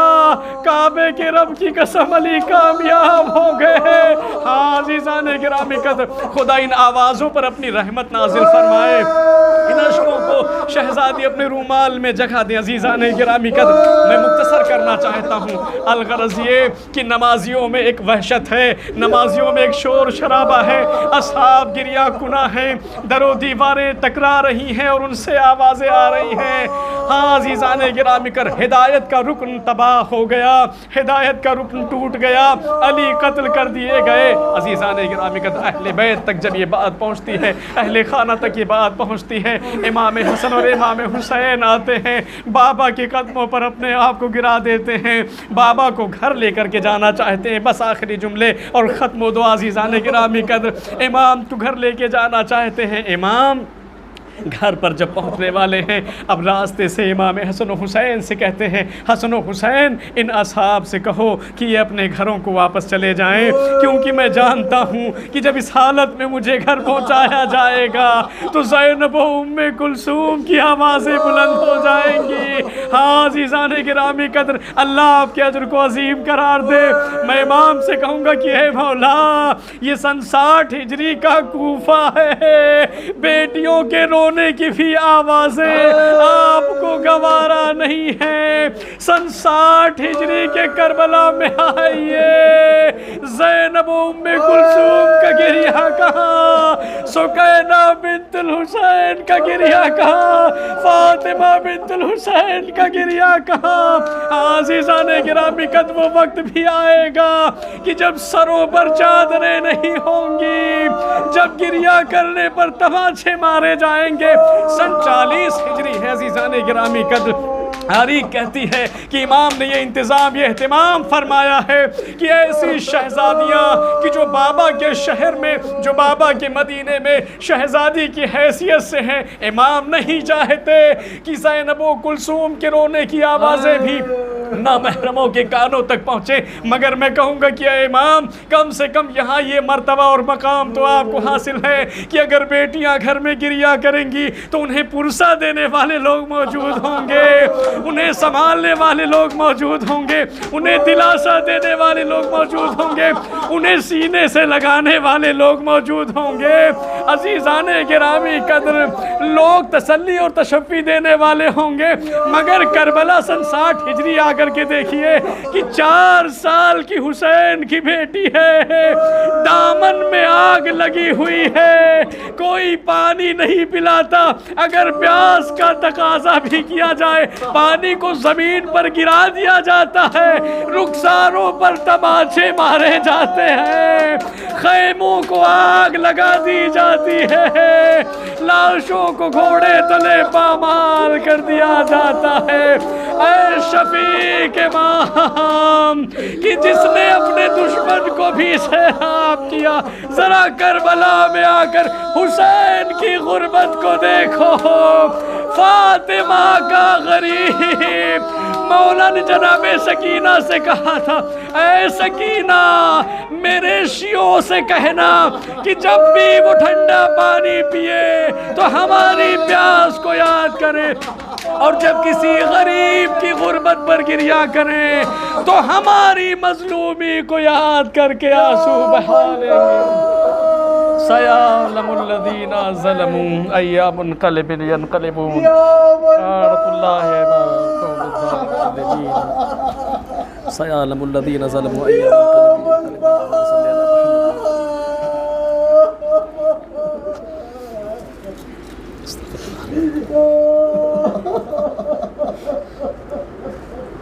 Speaker 8: کعبے کے رب کی قسم علی کامیاب ہو گئے۔ ہاں عزیزان گرامی قدر، خدا ان آوازوں پر اپنی رحمت نازل فرمائے، ان اشکوں کو شہزادی اپنے رومال میں جگہ دیں۔ عزیزان گرامی قدر، میں مختصر کرنا چاہتا ہوں، الغرض یہ کہ نمازیوں میں ایک وحشت ہے، نمازیوں میں ایک شور شرابہ ہے، اصحاب گریہ کنہ ہیں، در و دیواریں ٹکرا رہی ہیں اور ان سے آوازیں آ رہی ہیں۔ ہاں عزیزان گرامی قدر، ہدایت کا رکن تباہ ہو گیا، ہدایت کا رکن ٹوٹ گیا، علی قتل کر دیے گئے۔ عزیزان گرامی قدر، اہل بیت تک جب یہ بات پہنچتی ہے، اہل خانہ تک یہ بات پہنچتی ہے، امام حسن اور امام حسین آتے ہیں، بابا کے قدموں پر اپنے آپ کو گرا دیتے ہیں، بابا کو گھر لے کر کے جانا چاہتے ہیں۔ بس آخری جملے اور ختم و دعا عزیزان گرامی قدر، امام کو گھر لے کے جانا چاہتے ہیں۔ امام گھر پر جب پہنچنے والے ہیں، اب راستے سے امام حسن و حسین سے کہتے ہیں، حسن و حسین ان اصحاب سے کہو کہ یہ اپنے گھروں کو واپس چلے جائیں، کیونکہ میں جانتا ہوں کہ جب اس حالت میں مجھے گھر پہنچایا جائے گا تو زینب و ام کلثوم کی آوازیں بلند ہو جائیں گی۔ ہاں عزیزان گرامی قدر، اللہ آپ کے اجر کو عظیم قرار دے۔ میں امام سے کہوں گا کہ اے مولا، یہ سن 60 ہجری کا کوفہ ہے، بیٹیوں کے رونے کی بھی آوازیں آپ کو گوارا نہیں ہے۔ سن 60 ہجری کے کربلا میں آئیے، زینب ام کلثوم کا گریہ کہاں، سکینہ بنت الحسین کا گریہ کہاں، فاطمہ بنت الحسین کا گریہ کہاں۔ عزیزان گرامی قدر، وہ وقت بھی آئے گا کہ جب سروں پر چادریں نہیں ہوں گی، جب گریہ کرنے پر تماچے مارے جائیں گے۔ سن 40 ہجری ہے عزیزان گرامی قدر، تاریخ کہتی ہے کہ امام نے یہ انتظام، یہ اہتمام فرمایا ہے کہ ایسی شہزادیاں کہ جو بابا کے شہر میں، جو بابا کے مدینے میں شہزادی کی حیثیت سے ہیں، امام نہیں چاہتے کہ زینب و کلثوم کے رونے کی آوازیں بھی نامحرموں کے کانوں تک پہنچے۔ مگر میں کہوں گا کہ اے امام، کم سے کم یہاں یہ مرتبہ اور مقام تو آپ کو حاصل ہے کہ اگر بیٹیاں گھر میں گریہ کریں گی تو انہیں پرسہ دینے والے لوگ موجود ہوں گے، انہیں سنبھالنے والے لوگ موجود ہوں گے، انہیں دلاسا دینے والے لوگ موجود ہوں گے، انہیں سینے سے لگانے والے لوگ موجود ہوں گے۔ عزیزان گرامی قدر، لوگ تسلی اور تشفی دینے والے ہوں گے، مگر کربلا سن 60 ہجری آ کر کے دیکھیے کہ 4 سال کی حسین کی بیٹی ہے، دامن میں آگ لگی ہوئی ہے، کوئی پانی نہیں پلاتا، اگر پیاس کا تقاضا بھی کیا جائے پانی کو زمین پر گرا دیا جاتا ہے، رخساروں پر تماچے مارے جاتے ہیں، خیموں کو آگ لگا دی جاتی ہے، لاشوں کو گھوڑے تلے پامال کر دیا جاتا ہے۔ اے شفیق امام کہ جس نے اپنے دشمن کو بھی سیراب کیا، ذرا کربلا میں آ کر حسین کی غربت کو دیکھو، فاطمہ کا غریب۔ مولا نے جناب سکینہ سے کہا تھا، اے سکینہ میرے شیعوں سے کہنا کہ جب بھی وہ ٹھنڈا پانی پیے تو ہماری پیاس کو یاد کرے، اور جب کسی غریب کی غربت پر گریا کریں تو ہماری مظلومی کو یاد کر کے آنسو بہا لیں گے۔ سیعلم الذین ظلموا ای منقلب ینقلبون۔ سبحان اللہ ما قول الظالمین۔ سیعلم الذین ظلموا ای منقلب ینقلبون۔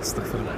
Speaker 8: استغفر اللہ۔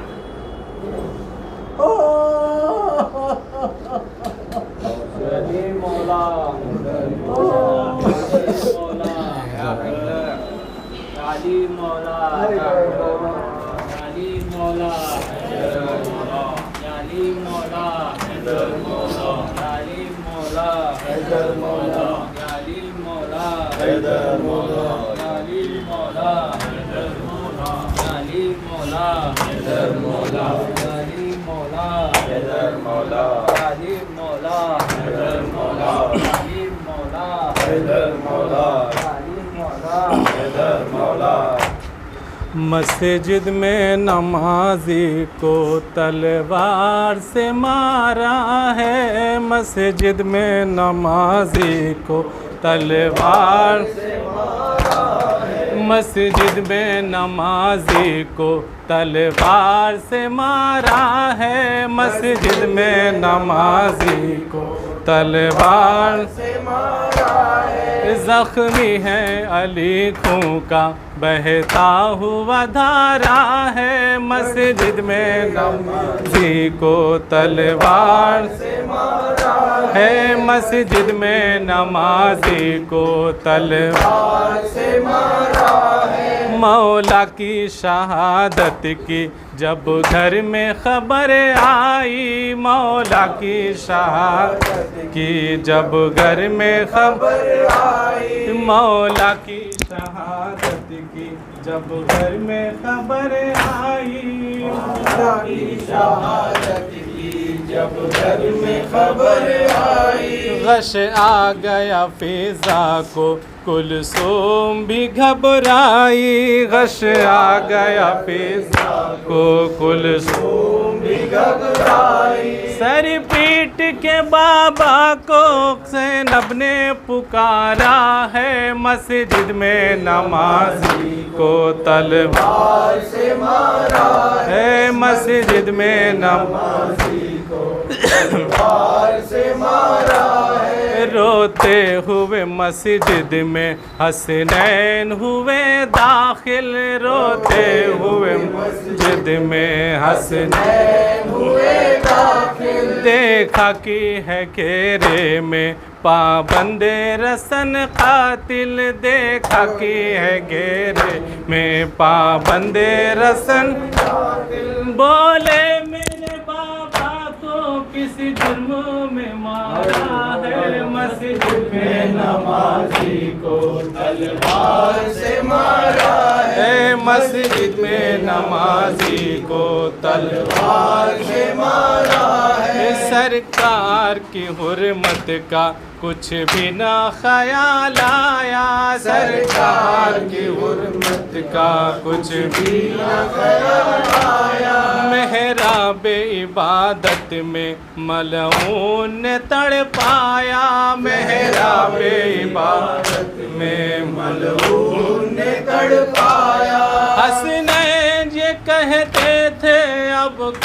Speaker 9: مسجد میں نمازی کو تلوار سے مارا ہے، مسجد میں نمازی کو تلوار سے مارا ہے، مسجد میں نمازی کو تلوار سے مارا ہے، مسجد میں نمازی کو تلوار سے مارا ہے، زخمی ہے علی خون کا بہتا ہوا دھارا ہے، مسجد میں نمازی کو تلوار سے مارا ہے، مسجد میں نمازی کو تلوار سے مارا ہے، مولا کی شہادت کی جب گھر میں خبر آئی، مولا کی شہادت کی جب گھر میں خبر آئی، مولا کی شہادت کی جب گھر میں خبر آئی، مولا کی شہادت کی جب گھر میں خبر آئی، غش آ گیا فضا کو کلثوم بھی گھبرائی، غش آ گیا فضا کو کلثوم بھی گھبرائی، سر پیٹ کے بابا کو زینب نے پکارا ہے، مسجد میں نمازی کو تلوار سے مارا ہے، مسجد میں نمازی کو تلوار سے مارا ہے، روتے ہوئے مسجد میں حسنین ہوئے داخل، روتے ہوئے مسجد میں حسنین ہوئے داخل، دیکھا کہ ہے گھیرے میں پابند رسن قاتل، دیکھا کہ ہے گھیرے میں پابند رسن قاتل، بولے میرے بابا کو کس جرم میں مارا ہے، مسجد میں نمازی کو تلوار سے مارا ہے، مسجد میں نمازی کو تلوار سے مارا ہے، سرکار کی حرمت کا کچھ بھی نہ خیال آیا، سرکار کی حرمت کا کچھ بھی نہ خیال آیا، محراب عبادت میں ملعون نے تڑپایا، محراب عبادت میں ملعون نے تڑپایا، حسنین یہ کہتے تھے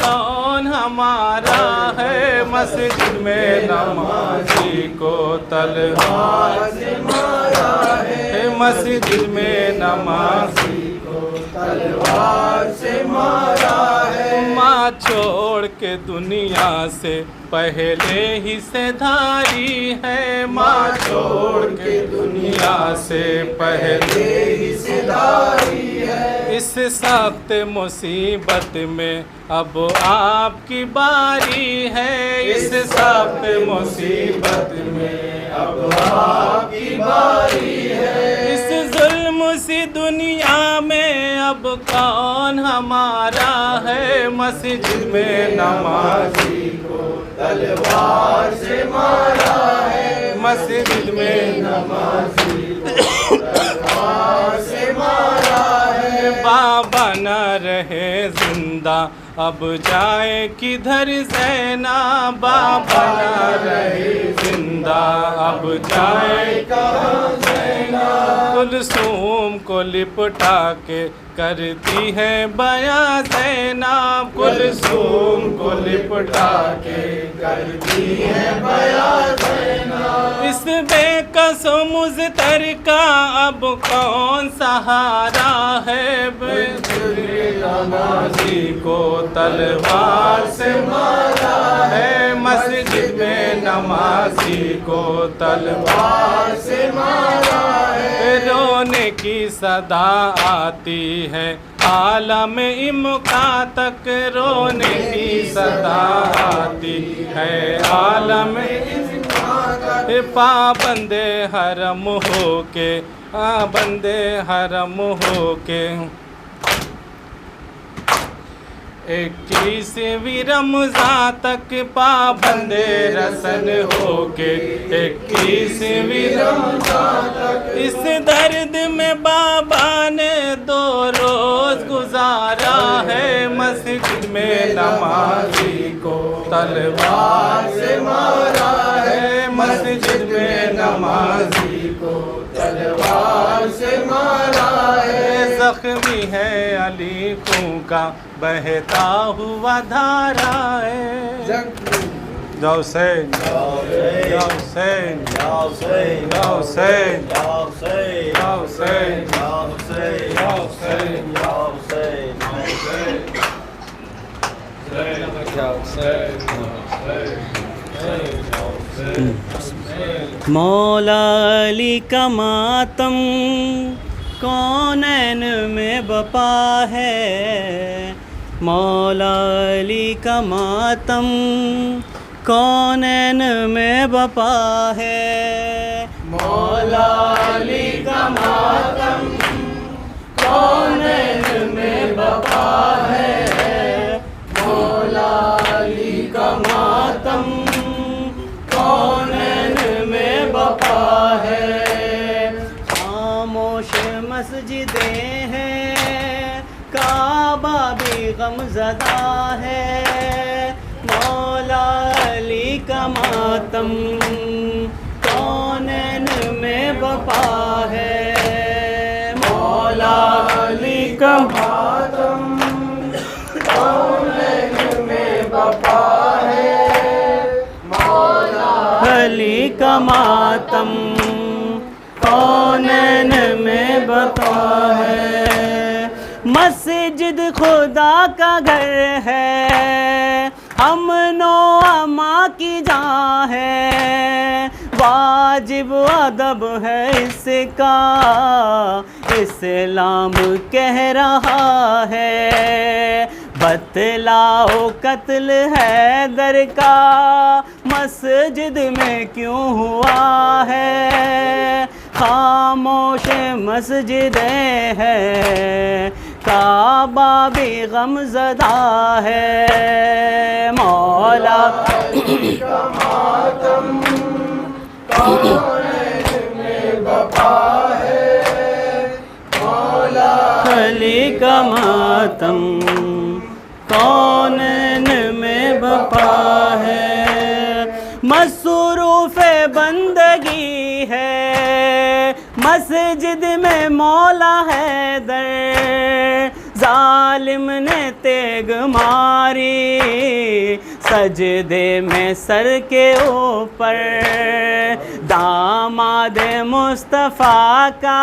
Speaker 9: کون ہمارا ہے، مسجد میں نمازی کو تلوار سے مارا ہے، مسجد میں نمازی کو تلوار سے مارا ہے، ماں چھوڑ کے دنیا سے پہلے ہی سے دھاری ہے، ماں چھوڑ کے دنیا سے پہلے ہی سے دھاری ہے، اس سخت مصیبت میں اب آپ کی باری ہے، اس سخت مصیبت میں اب آپ کی باری ہے، اس ظلم سی دنیا میں اب کون ہمارا ہے، مسجد میں نمازی کو تلوار سے مارا ہے، مسجد میں نمازی کو تلوار سے مارا ہے، بابا نہ رہے زندہ اب جائے کدھر زینب، بابا نہ رہے زندہ اب جائے کہاں زینب، کلثوم کو لپٹا کے کرتی ہے بیاں زینب، کلثوم کو لپٹا کے کرتی ہے بیاں زینب، اس بے کس و مضطر کا اب کون سہارا ہے، نمازی کو تلوار سے مارا ہے، مسجد میں نمازی کو تلوار سے مارا ہے، رونے کی صدا آتی ہے عالم امکا تک، رونے کی صدا آتی ہے عالم امکا تک، پابند حرم ہو کے پابند حرم ہو کے 21ویں رمضان تک پابند رسن ہو کے 21ویں رمضان تک، اس درد میں بابا نے 2 روز گزارا ہے، مسجد میں نمازی کو تلوار سے مارا ہے، مسجد میں نمازی کو تلوار سے مارا ہے، زخمی ہے علی خون کا بہتا ہوا دھارا ہے، یا حسین یا حسین یا حسین یا حسین یا حسین یا حسین یا حسین یا حسین یا حسین،
Speaker 10: مولا علی کا ماتم کونین میں بپا ہے، مولا علی کا ماتم کونین میں بپا ہے، مولا علی کا ماتم کونین میں بپا ہے، مولا علی کا ماتم کونین میں بپا ہے، خاموش مسجدیں ہیں کعبہ بھی غم زدہ ہے، مولا علی کا ماتم کونین میں بپا ہے، مولا علی کا ماتم کونین میں بپا ہے، مولا علی کا ماتم کونین میں بپا ہے، مسجد خدا کا گھر ہے، امن و امان کی جان ہے، واجب ادب ہے اس کا، اسلام کہہ رہا ہے، بتلاؤ قتل حیدر کا مسجد میں کیوں ہوا ہے، خاموش مسجدیں ہیں کعبہ بھی غم زدہ ہے، مولا علی کا ماتم کونین میں بپا ہے، مولا علی کا ماتم کونین میں بپا ہے، مصروف بندگی ہے مسجد میں مولا حیدر، ظالم نے تیگ ماری سجدے میں سر کے اوپر، داماد مصطفیٰ کا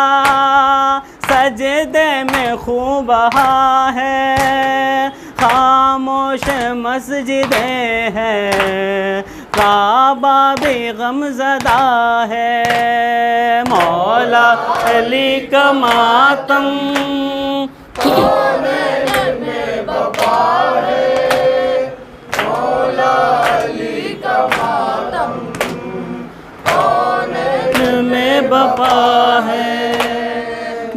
Speaker 10: سجدے میں خون بہا ہے، خاموش مسجدیں ہیں، کعبہ بھی غم زدہ ہے، مولا علی کا ماتم
Speaker 5: کونین میں بپا ہے، مولا علی کا ماتم کونین
Speaker 10: میں بپا ہے،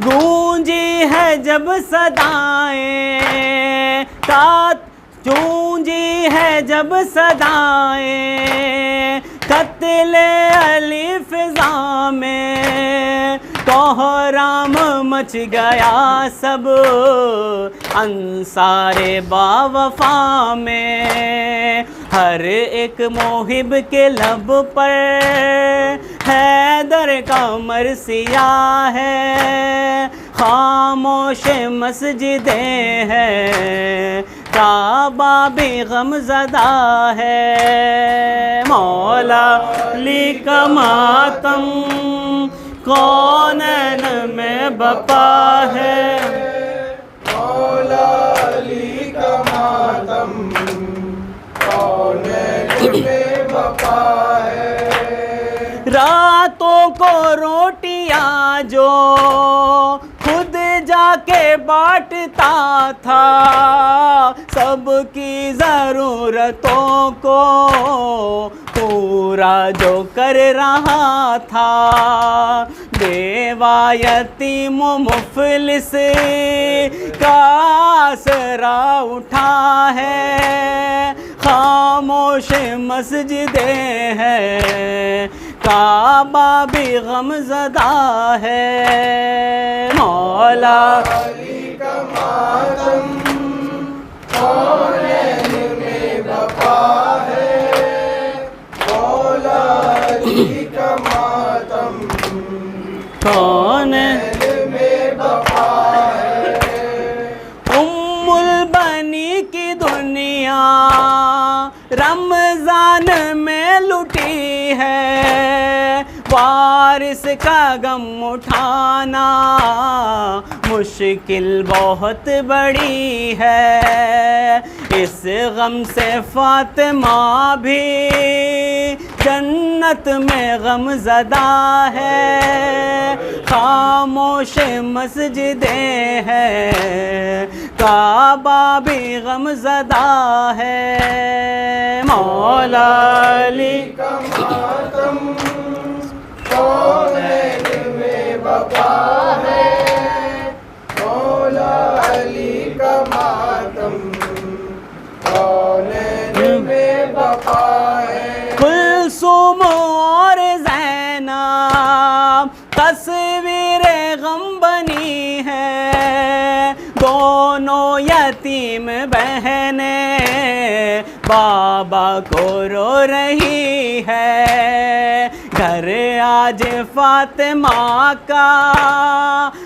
Speaker 10: گونجی ہے جب صدائیں گونجی ہے جب صدائیں قتل علی فضا میں، کوہرام مچ گیا سب انصار با وفا میں، ہر ایک محب کے لب پر حیدر کا مرثیہ ہے، خاموش مسجدیں ہیں، کعبہ بھی غم زدہ ہے، مولا علی کا ماتم کونین میں بپا ہے،
Speaker 5: مولا علی کا ماتم کونین میں بپا ہے،
Speaker 10: راتوں کو روٹیاں جو خود جا کے بانٹتا تھا، سب کی ضرورتوں کو پورا جو کر رہا تھا، بیوہ یتیم و مفلس کا آسرا اٹھا ہے، خاموش مسجدیں ہیں، کعبہ بھی غم زدہ ہے، مولا
Speaker 5: علی کا ماتم کونین میں بپا ہے، مولا علی کا ماتم
Speaker 10: کونین
Speaker 5: میں بپا ہے،
Speaker 10: ام البنی کی دنیا رمضان میں لٹی ہے، وارث کا غم اٹھانا مشکل بہت بڑی ہے، اس غم سے فاطمہ بھی جنت میں غم زدہ ہے، خاموش مسجدیں ہیں، کعبہ بھی غم زدہ ہے، مولا علی
Speaker 5: کا ماتم کونین میں بپا ہے، مولا علی کا ماتم کونین میں بپا ہے،
Speaker 10: کلثوم اور زینب تصویر غم بنی ہے، دونوں یتیم بہنیں بابا کو رو رہی ہے، گھر آج فاطمہ کا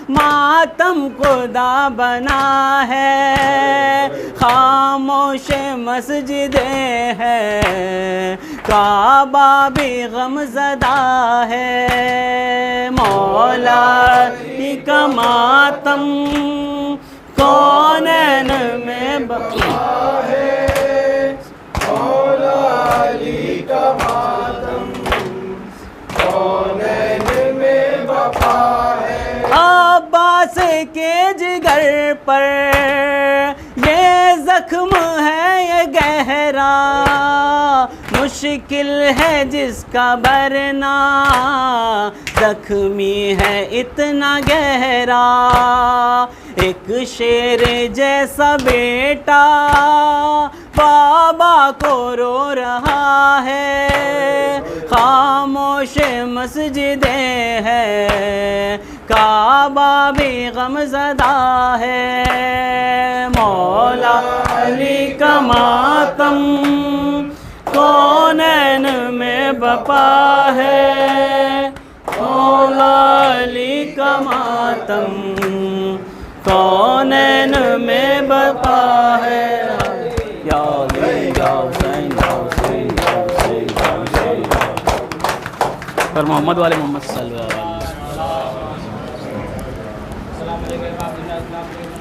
Speaker 10: ماتم خدا بنا ہے، خاموش مسجدیں ہیں، کعبہ بھی غم زدہ ہے، مولا علی کا ماتم کونین میں بپا
Speaker 5: ہے، مولا علی کا ماتم کونین میں بپا ہے،
Speaker 10: عباس کے جگر پر یہ زخم ہے یہ گہرا، مشکل ہے جس کا بھرنا، زخمی ہے اتنا گہرا، ایک شیر جیسا بیٹا بابا کو رو رہا ہے، خاموش مسجدیں ہیں، کعبہ بھی غم زدہ ہے، مولا علی کا ماتم کونین میں بپا ہے، مولا علی کا ماتم کونین میں اور محمد والے محمد صلی اللہ علیہ وسلم.
Speaker 2: السلام علیکم